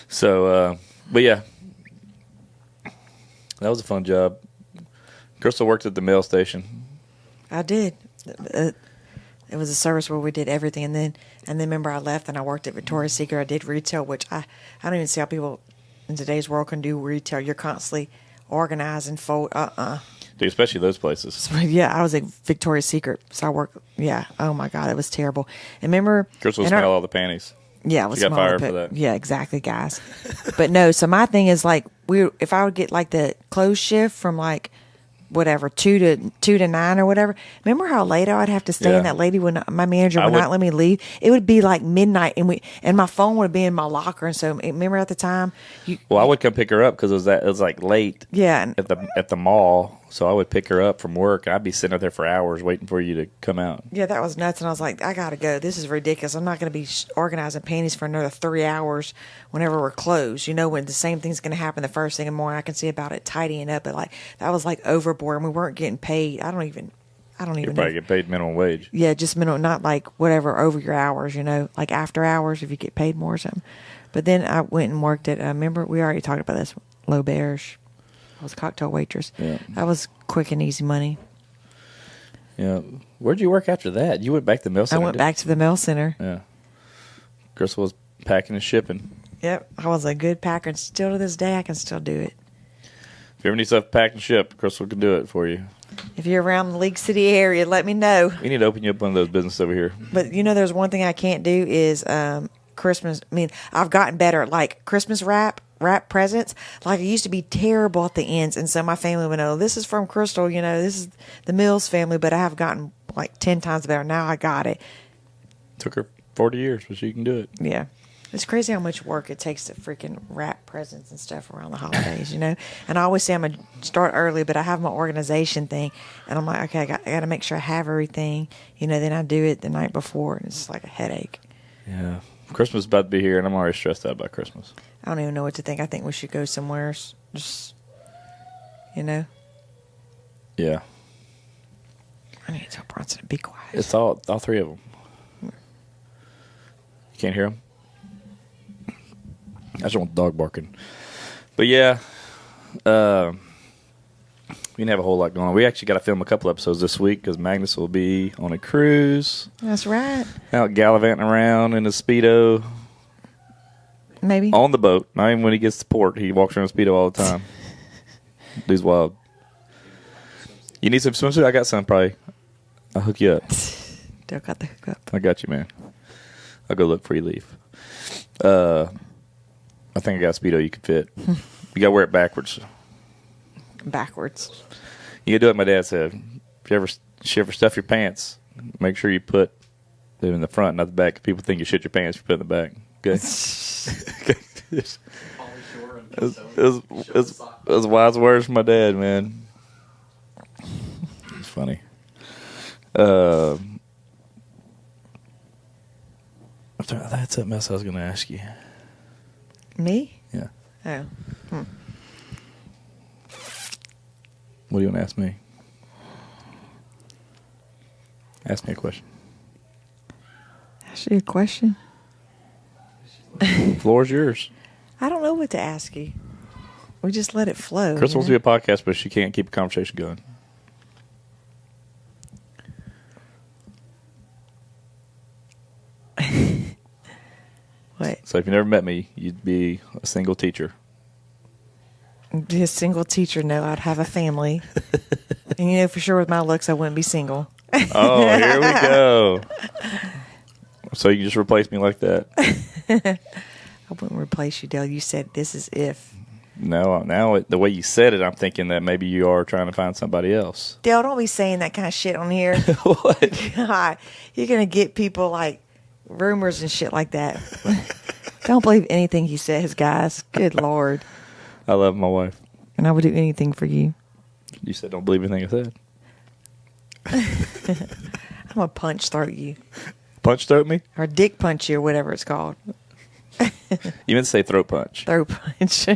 S1: So, but yeah, that was a fun job. Crystal worked at the mail station.
S2: I did. It was a service where we did everything, and then remember I left and I worked at Victoria's Secret. I did retail, which I don't even see how people in today's world can do retail. You're constantly organizing, fold.
S1: Dude, especially those places.
S2: So, yeah, I was at Victoria's Secret, so I worked. Yeah, oh my God, it was terrible. And remember,
S1: Crystal would smell all the panties.
S2: Yeah, I was
S1: She got
S2: smaller,
S1: fired
S2: but-
S1: for that.
S2: Yeah, exactly, guys. But no, so my thing is like if I would get like the close shift from like whatever 2 to 9 or whatever. Remember how late I would have to stay,
S1: Yeah.
S2: and that lady my manager would
S1: would-
S2: not let me leave. It would be like midnight, and my phone would be in my locker. And so remember at the time,
S1: Well, I would come pick her up because it was like late
S2: yeah, and
S1: at the mall. So I would pick her up from work. I'd be sitting out there for hours waiting for you to come out.
S2: Yeah, that was nuts. And I was like, I got to go. This is ridiculous. I'm not going to be organizing panties for another 3 hours whenever we're closed. You know, when the same thing's going to happen the first thing in the morning. I can see about it tidying up. But, like, that was, like, overboard. And we weren't getting paid. I don't even
S1: You
S2: know.
S1: probably get paid minimum wage.
S2: Yeah, just minimum, not like whatever over your hours, you know, like after hours if you get paid more or something. But then I went and worked at, remember, we already talked about this, L'Auberge. I was a cocktail waitress.
S1: Yeah.
S2: That was quick and easy money.
S1: Yeah. Where'd you work after that? You went back to the mail center.
S2: I went back to the mail center.
S1: Yeah. Crystal was packing and shipping.
S2: Yep. I was a good packer, and still to this day, I can still do it.
S1: If you ever need stuff packed and shipped, Crystal can do it for you.
S2: If you're around the League City area, let me know.
S1: We need to open you up one of those businesses over here.
S2: But, you know, there's one thing I can't do is Christmas. I mean, I've gotten better at, like, Christmas wrap presents. Like, I used to be terrible at the ends, and so my family would know, this is from Crystal, you know, this is the Mills family, but I have gotten, like, 10 times better. Now I got it.
S1: Took her 40 years, but she can do it.
S2: Yeah. It's crazy how much work it takes to freaking wrap presents and stuff around the holidays, you know? And I always say I'm going to start early, but I have my organization thing. And I'm like, okay, I got to make sure I have everything. You know, then I do it the night before, and it's like a headache.
S1: Yeah. Christmas is about to be here, and I'm already stressed out about Christmas.
S2: I don't even know what to think. I think we should go somewhere, just, you know?
S1: Yeah.
S2: I need to tell Bronson to be quiet.
S1: It's all three of them. You can't hear them? I just want the dog barking. But yeah, we didn't have a whole lot going on. We actually got to film a couple episodes this week because Magnus will be on a cruise.
S2: That's right.
S1: Out gallivanting around in a Speedo.
S2: Maybe.
S1: On the boat. Not even when he gets to port. He walks around in Speedo all the time. Dude's wild. You need some swimsuit? I got some probably. I'll hook you up.
S2: Still got the hookup.
S1: I got you, man. I'll go look before you leave. I think I got a Speedo you can fit. You got to wear it backwards.
S2: Backwards.
S1: You got to do what my dad said. If you ever stuff your pants, make sure you put them in the front, not the back. People think you shit your pants if you put it in the back. Okay? It was wise words from my dad, man. It's funny. That's something else I was going to ask you.
S2: Me?
S1: Yeah.
S2: Oh.
S1: What do you want to ask me? Ask me a question.
S2: Ask you a question?
S1: The floor is yours.
S2: I don't know what to ask you. We just let it flow.
S1: Chris wants to be a podcast, but she can't keep a conversation going.
S2: What?
S1: So if you never met me, you'd be a single teacher.
S2: Be a single teacher? No, I'd have a family. And you know for sure with my looks, I wouldn't be single.
S1: Oh, here we go. So you can just replace me like that?
S2: I wouldn't replace you, Dale. You said this is if.
S1: No, now the way you said it, I'm thinking that maybe you are trying to find somebody else.
S2: Dale, don't be saying that kind of shit on here.
S1: What?
S2: God, you're going to get people like rumors and shit like that. Don't believe anything he says, guys. Good Lord.
S1: I love my wife.
S2: And I would do anything for you.
S1: You said don't believe anything I said.
S2: I'm going to punch throat you.
S1: Punch throat me?
S2: Or dick punch you or whatever it's called.
S1: You meant to say throat punch.
S2: Throat punch.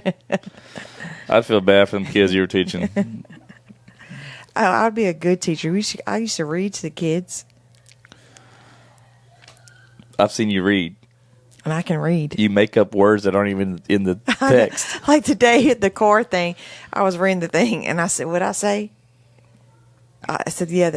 S1: I'd feel bad for them kids you were teaching.
S2: Oh, I'd be a good teacher. I used to read to the kids.
S1: I've seen you read.
S2: And I can read.
S1: You make up words that aren't even in the text.
S2: Like today at the core thing, I was reading the thing, and I said, what'd I say? I said, yeah,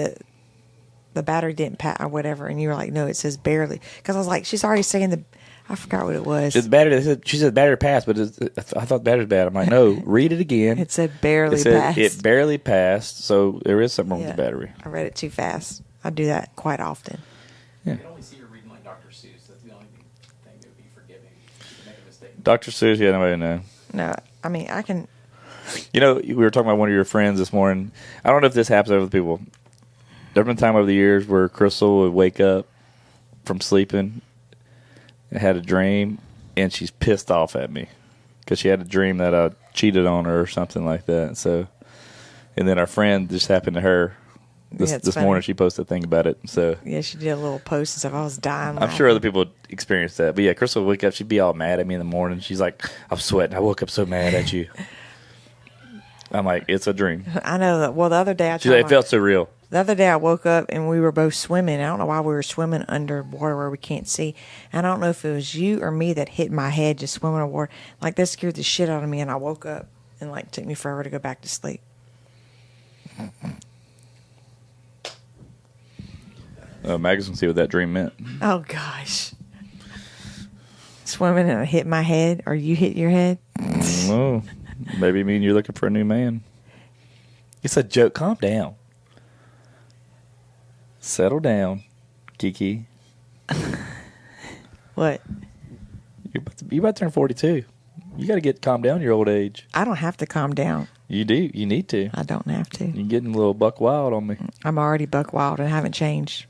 S2: the battery didn't pass or whatever. And you were like, no, it says barely. Because I was like, she's already saying I forgot what it was.
S1: It's battery. She said battery passed, but I thought battery's bad. I'm like, no, read it again.
S2: It said barely passed.
S1: It barely passed, so there is something wrong with the battery.
S2: I read it too fast. I do that quite often.
S1: Yeah.
S3: I can only see you reading like Dr. Seuss. That's the only thing that would be forgiving. You can make a mistake.
S1: Dr. Seuss, yeah, nobody know.
S2: No, I mean, I can.
S1: You know, we were talking about one of your friends this morning. I don't know if this happens to other people. There have been time over the years where Crystal would wake up from sleeping and had a dream, and she's pissed off at me because she had a dream that I cheated on her or something like that. So And then our friend just happened to her this
S2: funny.
S1: morning. She posted a thing about it. So
S2: Yeah, she did a little post and stuff. I was dying.
S1: I'm sure other people experienced that. But yeah, Crystal would wake up. She'd be all mad at me in the morning. She's like, I'm sweating. I woke up so mad at you. I'm like, it's a dream.
S2: I know that. Well, the other day
S1: She's like, it felt so real.
S2: The other day I woke up and we were both swimming. I don't know why we were swimming underwater where we can't see. And I don't know if it was you or me that hit my head just swimming in water. Like, that scared the shit out of me. And I woke up and, like, took me forever to go back to sleep.
S1: Magnus can see what that dream meant.
S2: Oh, gosh. Swimming and I hit my head, or you hit your head?
S1: Oh, maybe mean you're looking for a new man. It's a joke. Calm down. Settle down, Kiki.
S2: What?
S1: You're about to turn 42. You got to get calm down your old age.
S2: I don't have to calm down.
S1: You do. You need to.
S2: I don't have to.
S1: You're getting a little buck wild on me.
S2: I'm already buck wild and haven't changed.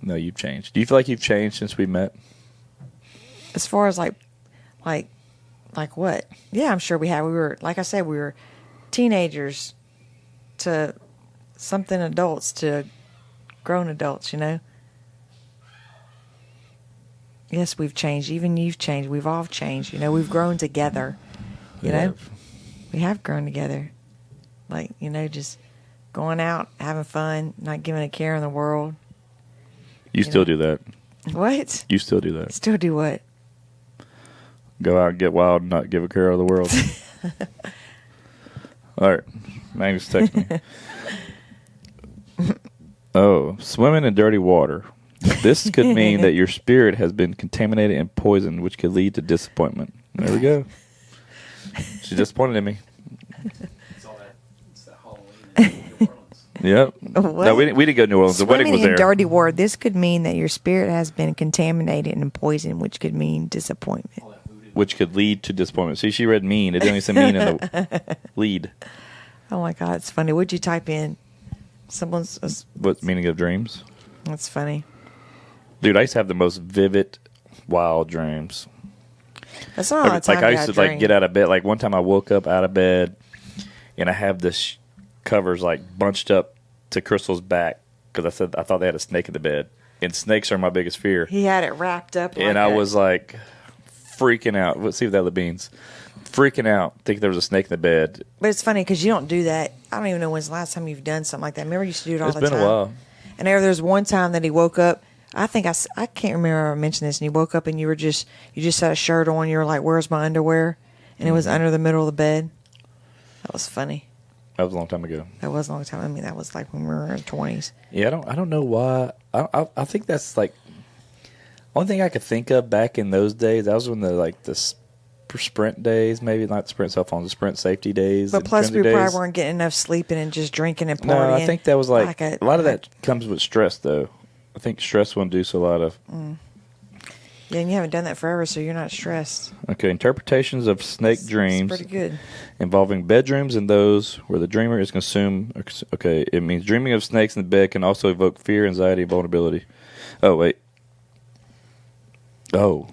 S1: No, you've changed. Do you feel like you've changed since we met?
S2: As far as like what? Yeah, I'm sure we have. We were, like I said, we were teenagers to something adults to grown adults, you know? Yes, we've changed. Even you've changed. We've all changed. You know, we've grown together. You know? We have grown together. Like, you know, just going out, having fun, not giving a care in the world.
S1: You still do that.
S2: What?
S1: You still do that.
S2: Still do what?
S1: Go out and get wild and not give a care of the world. All right. Magnus text me. Oh, swimming in dirty water. This could mean that your spirit has been contaminated and poisoned, which could lead to disappointment. There we go. She's disappointed in me.
S3: It's that Halloween in New Orleans.
S1: Yep.
S2: What?
S1: No, we didn't go to New Orleans. The wedding was
S2: Swimming
S1: there.
S2: in dirty water. This could mean that your spirit has been contaminated and poisoned, which could mean disappointment.
S3: All that voodoo.
S1: Which could lead to disappointment. See, she read mean. It didn't even say mean in the lead.
S2: Oh my God, it's funny. What'd you type in? Someone's.
S1: What meaning of dreams?
S2: That's funny.
S1: Dude, I used to have the most vivid, wild dreams.
S2: That's not all the time.
S1: Like I used to like get out of bed. Like one time I woke up out of bed, and I have this covers like bunched up to Crystal's back because I thought they had a snake in the bed, and snakes are my biggest fear.
S2: He had it wrapped up.
S1: And I was like freaking out. Let's see if that the beans. Freaking out, thinking there was a snake in the bed.
S2: But it's funny because you don't do that. I don't even know when's the last time you've done something like that. Remember, you used to do it all the time.
S1: It's been a while.
S2: And there's one time that he woke up. I think I can't remember I mentioned this. And he woke up and you just had a shirt on. You were like, "Where's my underwear?" And it was under the middle of the bed. That was funny.
S1: That was a long time ago.
S2: That was a long time. I mean, that was like when we were in our 20s.
S1: Yeah, I don't know why. I think that's like only thing I could think of back in those days. That was when the Sprint days, maybe not Sprint cell phones, the Sprint safety days.
S2: But plus, we
S1: days.
S2: probably weren't getting enough sleeping and just drinking and partying.
S1: No, I think that was like
S2: a
S1: lot of that comes with stress, though. I think stress will induce a lot of.
S2: Yeah, and you haven't done that forever, so you're not stressed.
S1: Okay, interpretations of snake dreams.
S2: It's pretty good.
S1: Involving bedrooms and those where the dreamer is consumed. Okay, it means dreaming of snakes in the bed can also evoke fear, anxiety, and vulnerability. Oh, wait. Oh.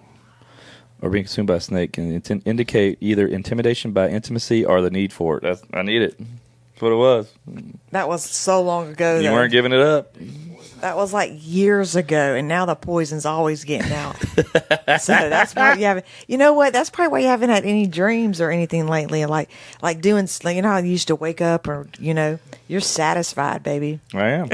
S1: Or being consumed by a snake can indicate either intimidation by intimacy or the need for it. I need it. That's what it was.
S2: That was so long ago.
S1: You
S2: though.
S1: weren't giving it up.
S2: That was like years ago, and now the poison's always getting out. So that's why you haven't. You know what? That's probably why you haven't had any dreams or anything lately. Like doing. You know how you used to wake up, or you're satisfied, baby.
S1: I am.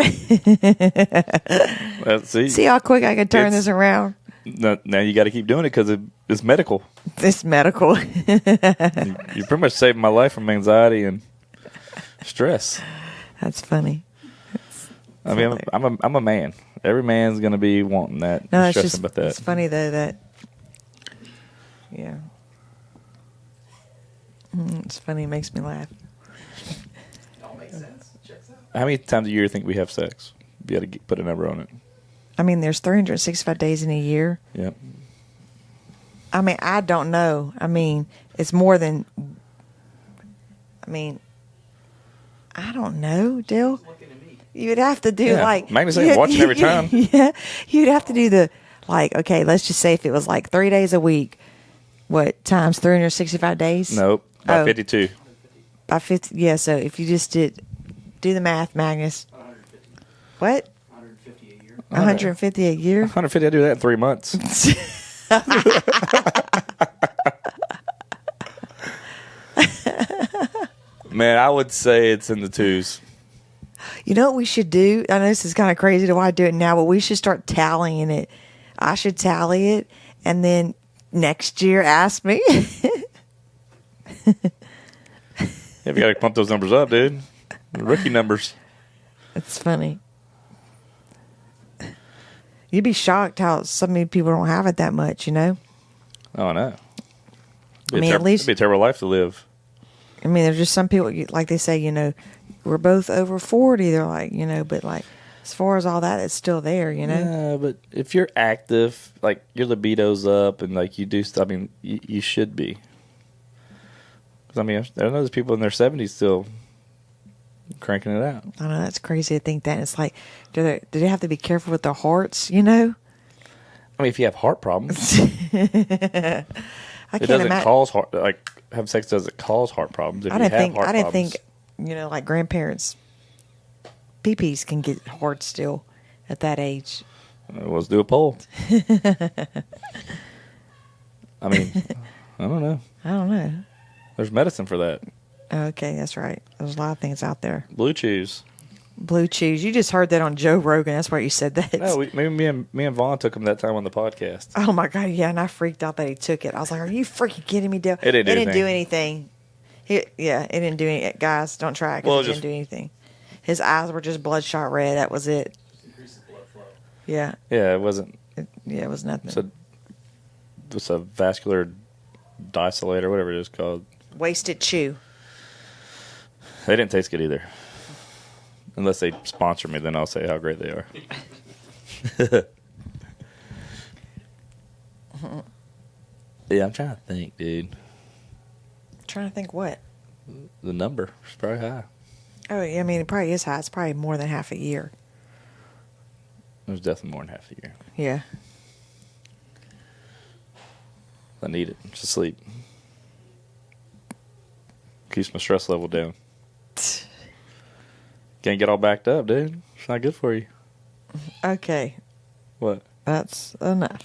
S1: See,
S2: See how quick I can turn this around.
S1: Now you got to keep doing it because it's medical.
S2: It's medical.
S1: You pretty much saved my life from anxiety and stress.
S2: That's funny.
S1: I mean, I'm a man. Every man's gonna be wanting that.
S2: No, it's
S1: stressing
S2: just
S1: about that.
S2: it's funny though that. Yeah. It's funny. It makes me laugh.
S3: It all makes sense. Checks out.
S1: How many times a year do you think we have sex? You got to put a number on it.
S2: I mean, there's 365 days in a year.
S1: Yep.
S2: I mean, I don't know. I mean, it's more than. I mean, I don't know, Dill.
S3: Looking at me.
S2: You'd have to do
S1: Yeah.
S2: like.
S1: Magnus ain't watching every time.
S2: Yeah, you'd have to do the okay. Let's just say if it was like 3 days a week, what times 365 days?
S1: Nope. About
S2: Oh.
S1: 52.
S2: By 50, yeah. So if you just do the math, Magnus.
S3: 150.
S2: What?
S3: 150 a year.
S2: 150 a year?
S1: 150. I do that in 3 months. Man, I would say it's in the twos.
S2: You know what we should do? I know this is kind of crazy to why I do it now, but we should start tallying it. I should tally it, and then next year ask me.
S1: Yeah, we got to pump those numbers up, dude. Rookie numbers.
S2: It's funny. You'd be shocked how so many people don't have it that much, you know?
S1: Oh, no.
S2: I mean, at least...
S1: It'd be a terrible life to live.
S2: I mean, there's just some people, like they say, you know, we're both over 40. They're like, you know, but like, as far as all that, it's still there, you know?
S1: Yeah, but if you're active, like your libido's up and like you do stuff, I mean, you should be. 'Cause, I mean, I know there's people in their 70s still cranking it out.
S2: I know, that's crazy to think that. It's like, do they have to be careful with their hearts, you know?
S1: I mean, if you have heart problems,
S2: I
S1: it
S2: can't
S1: doesn't
S2: imagine.
S1: cause heart, like, having sex doesn't cause heart problems. If
S2: I
S1: you
S2: didn't
S1: have
S2: think,
S1: heart
S2: I didn't
S1: problems.
S2: think, you know, like grandparents, peepees can get hard still at that age.
S1: Let's do a poll. I mean, I don't know.
S2: I don't know.
S1: There's medicine for that.
S2: Okay, that's right. There's a lot of things out there.
S1: Blue chews.
S2: Blue cheese. You just heard that on Joe Rogan. That's why you said that.
S1: No, maybe me and Vaughn took him that time on the podcast.
S2: Oh my god, yeah, and I freaked out that he took it. I was like, "Are you freaking kidding me, Dale?"
S1: It didn't do
S2: anything. It didn't do any. Guys, don't try it. 'Cause
S1: Well,
S2: it didn't do anything. His eyes were just bloodshot red. That was it.
S3: Just increase the blood flow.
S2: Yeah,
S1: Yeah, it wasn't.
S2: it was nothing.
S1: It's a vascular dilator, whatever it is called.
S2: Wasted chew.
S1: They didn't taste good either. Unless they sponsor me, then I'll say how great they are. Yeah, I'm trying to think, dude.
S2: Trying to think what.
S1: The number is probably high.
S2: Oh, yeah, I mean, it probably is high. It's probably more than half a year.
S1: It was definitely more than half a year.
S2: Yeah.
S1: I need it to sleep. Keeps my stress level down. Can't get all backed up, dude. It's not good for you.
S2: Okay,
S1: What?
S2: that's enough.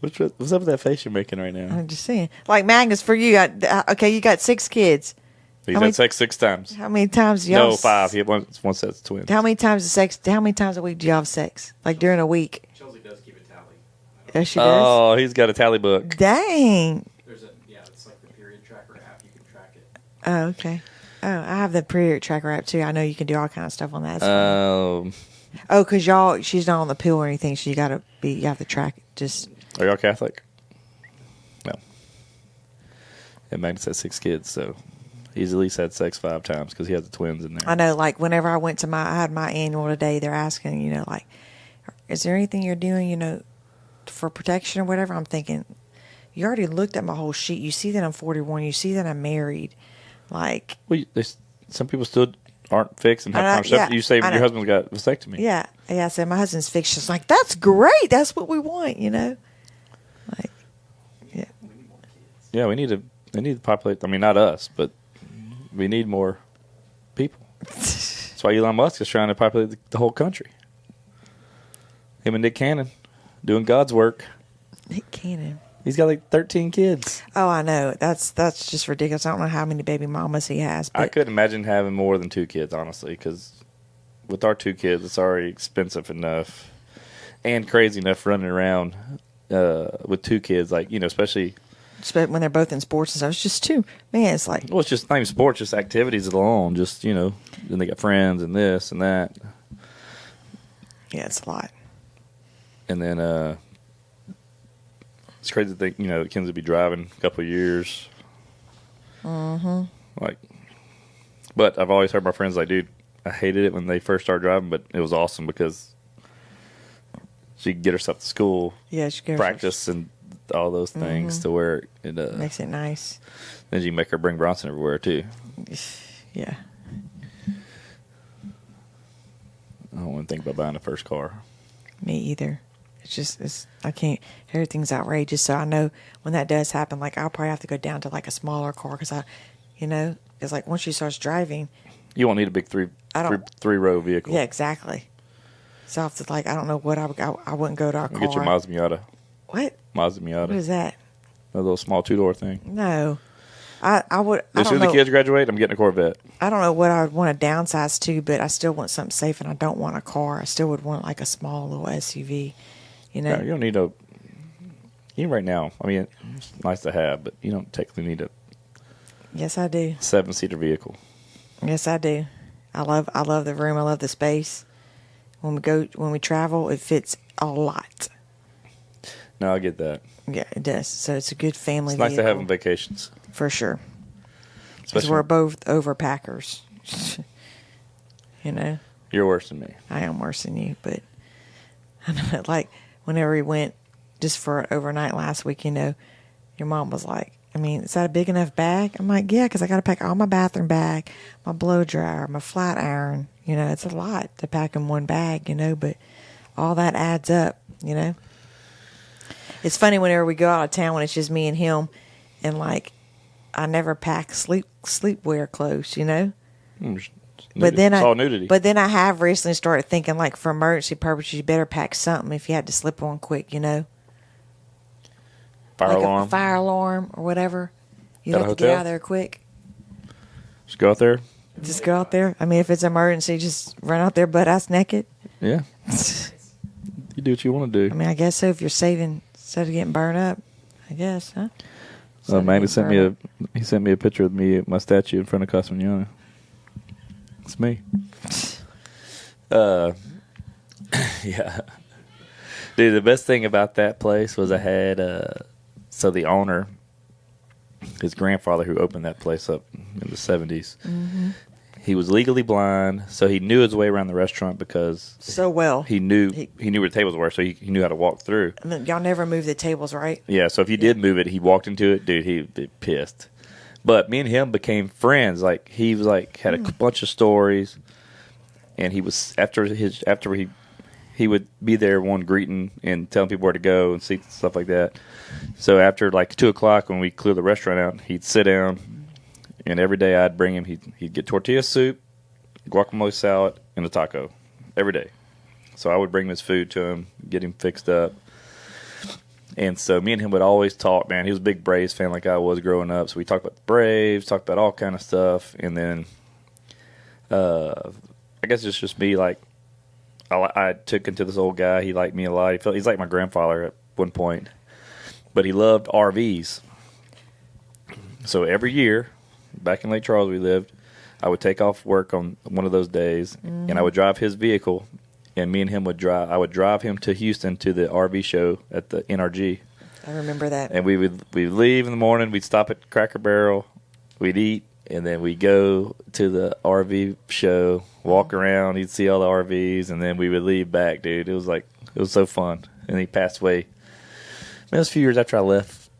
S1: What's up with that face you're making right now?
S2: I'm just saying. Like Magnus, for you, you got 6 kids.
S1: He's
S2: how many-
S1: had sex 6 times.
S2: How many times do y'all?
S1: No, 5. He had one set of twins.
S2: How many times a week do y'all have sex? Like during a week?
S3: Chelsea does keep a tally.
S2: Yes, she does.
S1: Oh, he's got a tally book.
S2: Dang.
S3: It's like the period tracker app. You can track it.
S2: Oh, okay. Oh, I have the period tracker app too. I know you can do all kind of stuff on that. That's funny. Oh, because she's not on the pill or anything, so you have to track it. Just.
S1: Are y'all Catholic? No. And Magnus has 6 kids, so he's at least had sex 5 times because he has the twins in there.
S2: I know, like whenever I went to I had my annual today, they're asking, you know, like, is there anything you're doing, you know, for protection or whatever? I'm thinking, you already looked at my whole sheet. You see that I'm 41. You see that I'm married. Like,
S1: Well, some people still aren't fixed and have contraception. You say your husband's got vasectomy.
S2: yeah. I said my husband's fixed. She's like, that's great. That's what we want, you know. Like, yeah.
S3: We need more kids.
S1: Yeah, they need to populate. I mean, not us, but we need more people. That's why Elon Musk is trying to populate the whole country. Him and Nick Cannon doing God's work.
S2: Nick Cannon.
S1: He's got like 13 kids.
S2: Oh, I know. That's just ridiculous. I don't know how many baby mamas he has. But
S1: I couldn't imagine having more than 2 kids, honestly, because with our 2 kids, it's already expensive enough and crazy enough running around with 2 kids, like, you know, especially
S2: when they're both in sports and stuff. It's just too, man, it's like.
S1: well, it's just not even sports, just activities alone. Just, you know, then they got friends and this and that.
S2: Yeah, it's a lot.
S1: And then it's crazy to think, you know, Kenzie will be driving a couple of years.
S2: Mm-hmm.
S1: Like, but I've always heard my friends like, dude, I hated it when they first started driving, but it was awesome because she could get herself to school,
S2: Yeah, she goes.
S1: practice, and all those things to where it
S2: Makes it nice.
S1: then you make her bring Bronson everywhere too.
S2: Yeah.
S1: I don't want to think about buying a first car.
S2: Me either. I can't. Everything's outrageous. So I know when that does happen, like I'll probably have to go down to like a smaller car because it's like once she starts driving,
S1: You won't need a big three-row vehicle.
S2: yeah, exactly. So I have to I don't know what I wouldn't go to a car.
S1: Get your Mazda Miata.
S2: What?
S1: Mazda Miata.
S2: What is that?
S1: A little small 2-door thing.
S2: No, I would.
S1: As soon as the kids graduate, I'm getting a Corvette.
S2: I don't know what I would want to downsize to, but I still want something safe, and I don't want a car. I still would want like a small little SUV.
S1: No, you don't need a. Even right now, I mean, it's nice to have, but you don't technically need a.
S2: Yes, I do.
S1: 7-seater vehicle.
S2: Yes, I do. I love the room. I love the space. When we travel, it fits a lot.
S1: No, I get that.
S2: Yeah, it does. So it's a good family
S1: It's nice
S2: vehicle.
S1: to have on vacations.
S2: For sure. Because
S1: Especially
S2: we're both overpackers.
S1: You're worse than me.
S2: I am worse than you, but I know, like whenever we went just for an overnight last week, your mom was like, I mean, is that a big enough bag? I'm like, yeah, because I got to pack all my bathroom bag, my blow dryer, my flat iron. It's a lot to pack in one bag, but all that adds up, It's funny whenever we go out of town when it's just me and him, and I never pack sleepwear clothes, But then
S1: it's all nudity.
S2: But then I have recently started thinking for emergency purposes, you better pack something if you had to slip on quick,
S1: Fire
S2: like
S1: alarm.
S2: a fire alarm or whatever. You
S1: Got a
S2: have to get
S1: hotel?
S2: out of there quick.
S1: Just go out there.
S2: Just go out there. I mean, if it's an emergency, just run out there butt ass naked.
S1: Yeah. You do what you want to
S2: I
S1: do.
S2: mean, I guess so. If you're saving instead of getting burned up, I guess, huh?
S1: Magnus sent me a picture of my statue in front of Casa Manana. It's me. Yeah. Dude, the best thing about that place was I had so the owner, his grandfather who opened that place up in the 70s, he was legally blind, so he knew his way around the restaurant because
S2: So well.
S1: he knew where the tables were, so he knew how to walk through.
S2: And then y'all never move the tables, right?
S1: Yeah, so if you did move it, he walked into it, dude, he'd be pissed. But me and him became friends. He was had a bunch of stories, and he was after he would be there one greeting and telling people where to go and seats and stuff like that. So after 2:00 when we cleared the restaurant out, he'd sit down, and every day I'd bring him. He'd get tortilla soup, guacamole salad, and a taco every day. So I would bring his food to him, get him fixed up. And so me and him would always talk, man. He was a big Braves fan like I was growing up. So we talked about the Braves, talked about all kind of stuff. And then I guess it's just me, I took him to this old guy. He liked me a lot. He's like my grandfather at one point. But he loved RVs. So every year, back in Lake Charles we lived, I would take off work on one of those days, and I would drive his vehicle. And me and him I would drive him to Houston to the RV show at the NRG.
S2: I remember that.
S1: And we'd leave in the morning. We'd stop at Cracker Barrel. We'd eat, and then we'd go to the RV show, walk around. He'd see all the RVs, and then we would leave back, dude. It was so fun. And he passed away. It was a few years after I left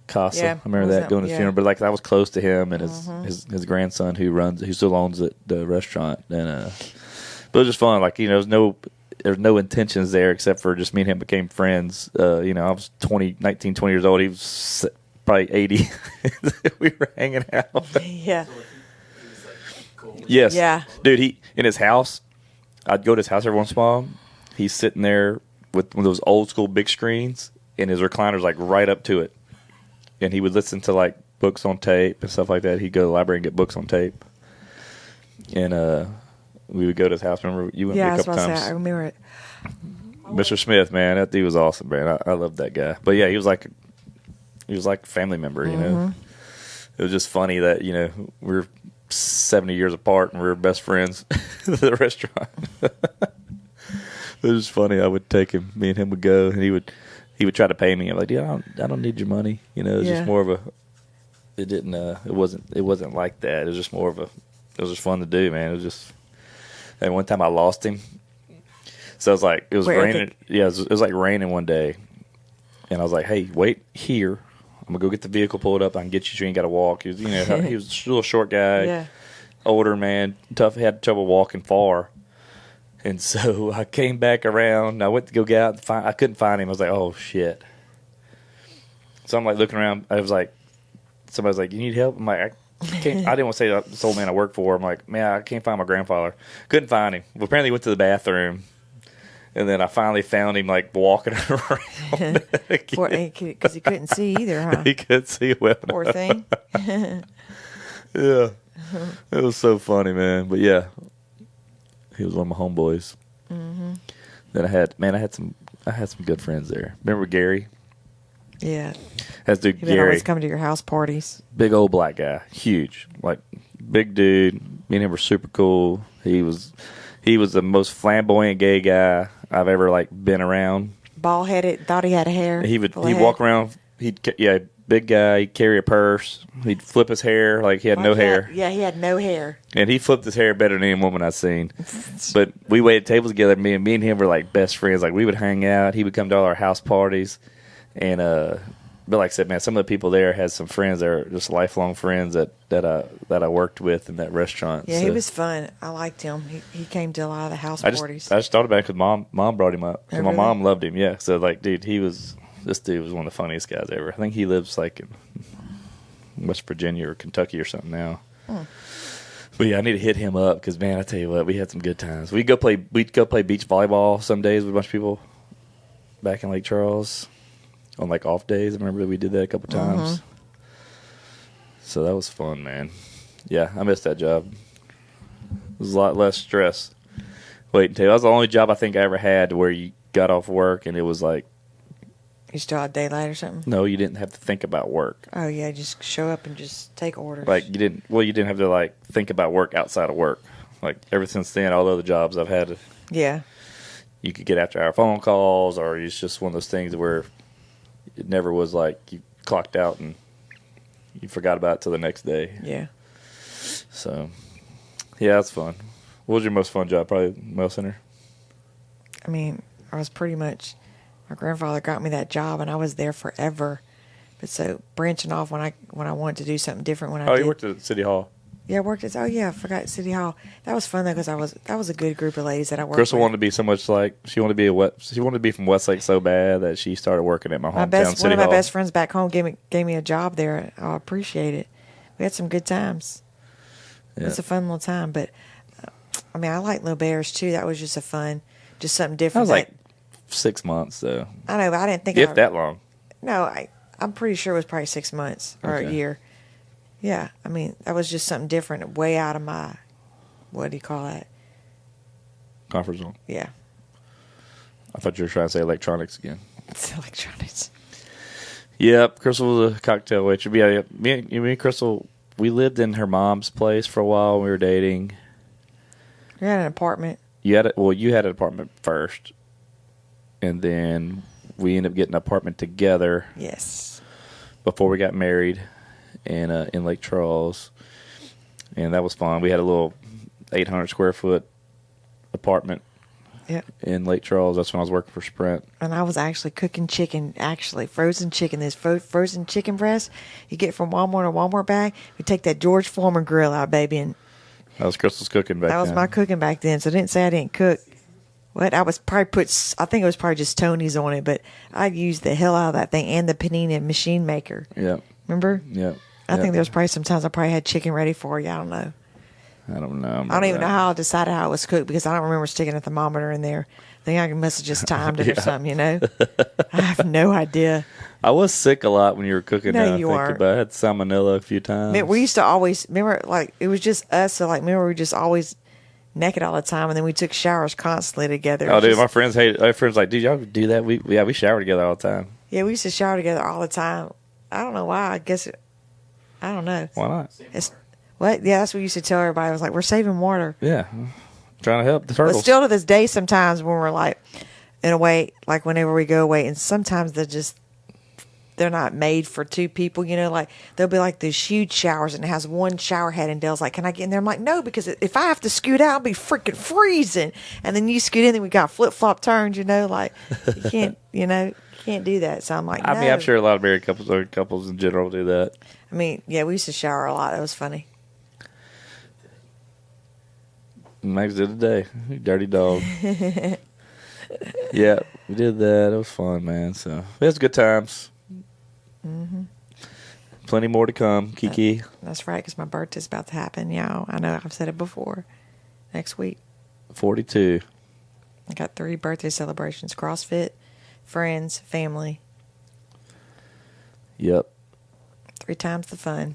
S1: Casa.
S2: Yeah,
S1: I remember that doing his funeral. But I was close to him and his grandson who still owns the restaurant. And but it was just fun. There's no intentions there except for just me and him became friends. I was 19, 20 years old. He was probably 80. We were hanging out.
S2: Yeah.
S1: Yes.
S2: Yeah.
S1: Dude, in his house, I'd go to his house every once in a while. He's sitting there with one of those old school big screens, and his recliner's right up to it. And he would listen to books on tape and stuff like that. He'd go to the library and get books on tape. And we would go to his house. Remember, you went with me a couple times.
S2: I remember it.
S1: Mr. Smith, man, that dude was awesome, man. I loved that guy. But yeah, he was like a family member, you know. It was just funny that we're 70 years apart and we were best friends at the restaurant. It was funny. I would take him. Me and him would go, and he would try to pay me. I'm like, dude, I don't need your money. It was just more of a. It didn't. It wasn't like that. It was just more of a. It was just fun to do, man. It was just. And one time I lost him. So it was raining. Yeah, it was raining one day, and I was like, "Hey, wait here. I'm gonna go get the vehicle pulled up. I can get you. So you ain't got to walk." He was, he was a little short guy, older man, tough. Had trouble walking far, And so I came back around. I went to go get out and find. I couldn't find him. I was like, oh shit. So I'm like looking around. I was like, somebody was like, you need help? I'm like, I can't. I didn't want to say this old man I work for. I'm like, man, I can't find my grandfather. Couldn't find him. Well, apparently he went to the bathroom. And then I finally found him, like, walking around.
S2: Because he couldn't see either, huh?
S1: He couldn't see well.
S2: Poor thing.
S1: Yeah. It was so funny, man. But, yeah, he was one of my homeboys. Mm-hmm. Then I had some good friends there. Remember Gary?
S2: Yeah.
S1: That's dude
S2: He would
S1: Gary.
S2: always come to your house parties.
S1: Big old black guy. Huge. Like, big dude. Me and him were super cool. He was the most flamboyant gay guy I've ever, like, been around.
S2: Bald headed, thought he had hair. He'd
S1: walk around. Big guy. He'd carry a purse. He'd flip his hair like he had no hair.
S2: Yeah, he had no hair.
S1: And he flipped his hair better than any woman I've seen. But we waited tables together. Me and him were like best friends. Like we would hang out. He would come to all our house parties. And but like I said, man, some of the people there had some friends that are just lifelong friends that I worked with in that restaurant.
S2: Yeah,
S1: so.
S2: He was fun. I liked him. He came to a lot of the house parties.
S1: I just thought about it because mom brought him up. So
S2: Oh,
S1: my
S2: really?
S1: mom loved him. Yeah. So like, dude, this dude was one of the funniest guys ever. I think he lives like in West Virginia or Kentucky or something now. But yeah, I need to hit him up because man, I tell you what, we had some good times. We'd go play beach volleyball some days with a bunch of people back in Lake Charles on like off days. I remember that we did that a couple times. So that was fun, man. Yeah, I missed that job. It was a lot less stress. Wait until that was the only job I think I ever had where you got off work and it was like,
S2: You still had daylight or something?
S1: no, you didn't have to think about work.
S2: Oh, yeah, just show up and just take orders.
S1: Like you didn't have to like think about work outside of work. Like ever since then, all the other jobs I've had,
S2: Yeah.
S1: you could get after hour phone calls, or it's just one of those things where it never was like you clocked out and you forgot about it till the next day.
S2: Yeah.
S1: So, yeah, that's fun. What was your most fun job? Probably mail center.
S2: I mean, I was pretty much, my grandfather got me that job, and I was there forever. But so branching off when I wanted to do something different when I did.
S1: You worked at City Hall.
S2: Yeah, I worked at, I forgot City Hall. That was fun though because that was a good group of ladies that I worked
S1: Crystal
S2: with.
S1: wanted to be so much like she wanted to be from Westlake so bad that she started working at my hometown City
S2: One of my
S1: Hall.
S2: best friends back home gave me a job there. I appreciate it. We had some good times.
S1: Yeah.
S2: It was a fun little time, but I mean, I like Little Bears too. That was just something
S1: That
S2: different.
S1: was like 6 months though.
S2: I know, but I didn't think
S1: If that long.
S2: No, I'm pretty sure it was probably 6 months or a year. Yeah, I mean, that was just something different, way out of my, what do you call that?
S1: Comfort zone.
S2: Yeah,
S1: I thought you were trying to say electronics again.
S2: it's electronics.
S1: Yep, Crystal was a cocktail waitress. Yeah, me and Crystal, we lived in her mom's place for a while when we were dating.
S2: We had an apartment.
S1: You had an apartment first, and then we ended up getting an apartment together.
S2: Yes.
S1: Before we got married, in Lake Charles, and that was fun. We had a little 800 square foot apartment.
S2: Yep.
S1: In Lake Charles. That's when I was working for Sprint.
S2: And I was actually cooking chicken, frozen chicken. This frozen chicken breast you get from Walmart or Walmart bag. You take that George Foreman grill out, baby, and
S1: That was Crystal's cooking back then.
S2: that was my cooking back then. So I didn't say I didn't cook. What I was probably I think it was probably just Tony's on it, but I used the hell out of that thing and the panini machine maker.
S1: Yeah.
S2: Remember?
S1: Yeah.
S2: I think there was probably sometimes I probably had chicken ready for you. I don't know.
S1: I don't know.
S2: I don't even know how I decided how it was cooked because I don't remember sticking a thermometer in there. I think I must have just timed it or something, you know? I have no idea.
S1: I was sick a lot when you were cooking.
S2: No,
S1: now I
S2: you
S1: think
S2: weren't.
S1: about it. I had salmonella a few times.
S2: I mean, we used to always, remember, like, it was just us. So, like, remember, we were just always naked all the time. And then we took showers constantly together.
S1: Oh, dude,
S2: Just-
S1: my friends hate. My friends like, dude, y'all do that? We shower together all the time.
S2: Yeah, we used to shower together all the time. I don't know why. I guess, I don't know.
S1: Why not?
S2: It's, what? Yeah, that's what we used to tell everybody. I was like, we're saving water.
S1: Yeah, trying to help the turtles.
S2: But still to this day, sometimes when we're like, in a way, like whenever we go away, and sometimes they're not made for two people, you know, like there'll be like these huge showers and it has one shower head and Dale's like, can I get in there? I'm like, no, because if I have to scoot out, I'll be freaking freezing. And then you scoot in, then we got flip-flop turns, you know, like you can't, you can't do that. So I'm like, no.
S1: I mean, I'm sure a lot of married couples or couples in general do that.
S2: I mean, yeah, we used to shower a lot. It was funny.
S1: Max did today. You dirty dog. Yeah, we did that. It was fun, man. So it was good times.
S2: Mm-hmm.
S1: Plenty more to come, Kiki.
S2: That's right, because my birthday's about to happen, y'all. I know I've said it before. Next week.
S1: 42.
S2: I got 3 birthday celebrations. CrossFit, friends, family.
S1: Yep.
S2: 3 times the fun.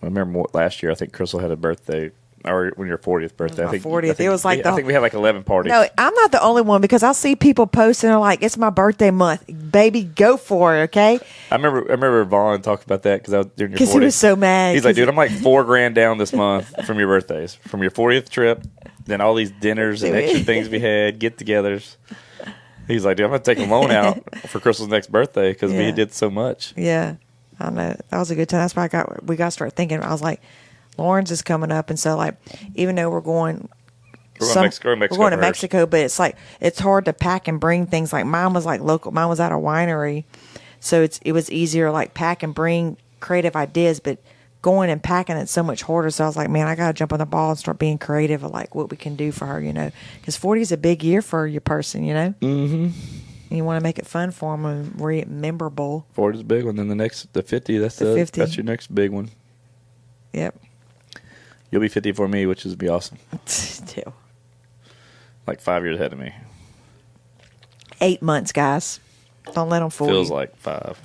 S1: I remember last year, I think Crystal had a birthday, or when your 40th birthday.
S2: My 40th. It was like
S1: I think we had like 11 parties.
S2: No, I'm not the only one because I'll see people posting. They're like, "It's my birthday month, baby. Go for it, okay?"
S1: I remember Vaughn talked about that because I was during your 40th.
S2: Because he was so mad.
S1: He's like, "Dude, I'm like $4,000 down this month from your birthdays, from your 40th trip, then all these dinners and extra things we had, get-togethers." He's like, "Dude, I'm gonna take a loan out for Crystal's next birthday because we did so much."
S2: Yeah, I know that was a good time. That's why we got to start thinking. I was like, Lauren's is coming up, and so like, even though we're going to Mexico, but it's like it's hard to pack and bring things. Like mine was like local. Mine was at a winery, so it was easier like pack and bring creative ideas. But going and packing it's so much harder. So I was like, man, I gotta jump on the ball and start being creative of like what we can do for her, because 40 is a big year for your person,
S1: Mm-hmm.
S2: And you want to make it fun for them and memorable.
S1: 40 is a big one. Then the 50. That's the 50. That's your next big one.
S2: Yep.
S1: You'll be 50 for me, which is be awesome.
S2: Still.
S1: Like 5 years ahead of me.
S2: 8 months, guys. Don't let them fool
S1: Feels
S2: you.
S1: like 5.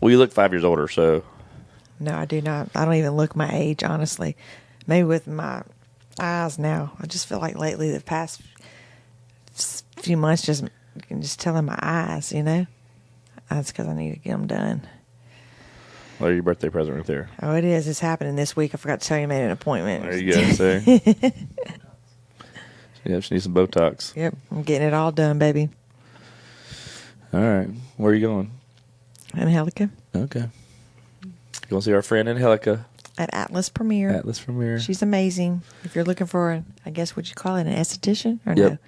S1: Well, you look 5 years older, so.
S2: No, I do not. I don't even look my age, honestly. Maybe with my eyes now. I just feel like lately, the past few months, you can just tell in my eyes, That's because I need to get them done.
S1: Well, your birthday present right there.
S2: Oh, it is. It's happening this week. I forgot to tell you I made an appointment.
S1: There you go, sir. Yeah, she needs some Botox.
S2: Yep, I'm getting it all done, baby.
S1: All right. Where are you going?
S2: Angelica.
S1: Okay. You want to see our friend Angelica?
S2: At Atlas Premiere.
S1: Atlas Premiere.
S2: She's amazing. If you're looking for, I guess, would you call it an esthetician? Or
S1: Yep.
S2: no?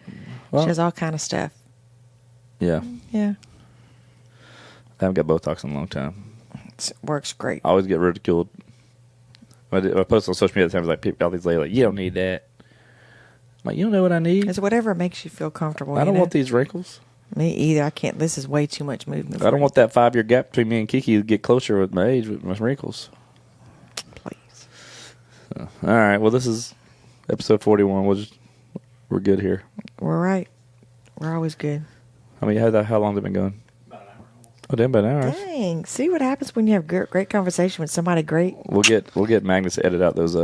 S1: Well,
S2: She has all kind of stuff.
S1: Yeah.
S2: Yeah.
S1: I haven't got Botox in a long time.
S2: It works great.
S1: I always get ridiculed. I post on social media at times like people, all these ladies like, you don't need that. I'm like, you don't know what I need.
S2: It's whatever makes you feel comfortable.
S1: I don't want these wrinkles.
S2: Me either. I can't. This is way too much movement.
S1: I don't want that 5-year gap between me and Kiki to get closer with my age with my wrinkles.
S2: Please.
S1: So, all right. Well, this is episode 41. We're good here.
S2: We're right. We're always good.
S1: I mean, how long has it been going?
S3: About an hour.
S1: Oh, damn, about an hour.
S2: Dang. See what happens when you have great conversation with somebody great.
S1: We'll get Magnus to edit out those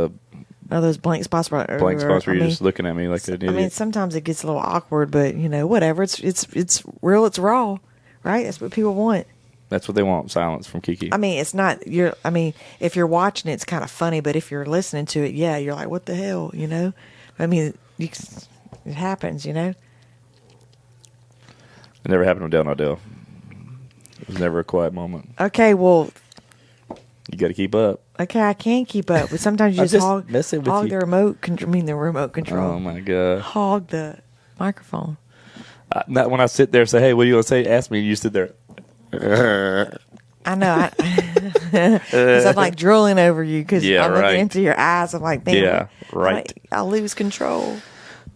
S2: those blank spots.
S1: where you're just looking at me like an idiot.
S2: I mean, sometimes it gets a little awkward, but whatever. It's real. It's raw, right? That's what people want.
S1: That's what they want. Silence from Kiki.
S2: I mean, it's not. I mean, if you're watching it, it's kind of funny, but if you're listening to it, yeah, you're like, what the hell, I mean, it happens,
S1: It never happened with Del Nardell. It was never a quiet moment.
S2: Okay, well,
S1: You got to keep up.
S2: okay, I can keep up, but sometimes you
S1: I'm
S2: just
S1: just messing with
S2: hog
S1: you.
S2: the remote. The remote control.
S1: Oh my god!
S2: Hog the microphone.
S1: Not when I sit there and say, "Hey, what do you want to say?" Ask me. You sit there.
S2: I know. Because I'm like drooling over you because
S1: Yeah,
S2: I'm looking
S1: right.
S2: into your eyes. I'm like, damn,
S1: Yeah, right.
S2: I'll lose control.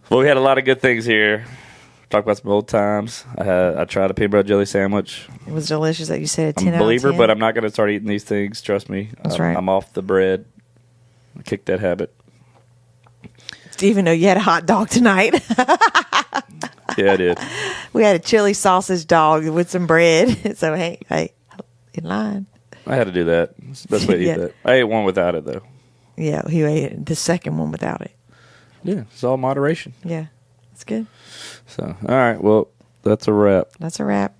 S1: Well, we had a lot of good things here. Talk about some old times. I tried a peanut butter jelly sandwich.
S2: It was delicious that you said a 10
S1: I'm a
S2: out of
S1: believer,
S2: 10.
S1: but I'm not going to start eating these things. Trust me.
S2: That's right.
S1: I'm off the bread. I kicked that habit.
S2: Even though you had a hot dog tonight.
S1: Yeah, I did.
S2: We had a chili sausage dog with some bread. So, hey, in line.
S1: I had to do that. It's the best way to
S2: Yeah.
S1: eat that. I ate one without it, though.
S2: Yeah, he ate the second one without it.
S1: Yeah, it's all moderation.
S2: Yeah, that's good.
S1: So, all right. Well, that's a wrap.
S2: That's a wrap.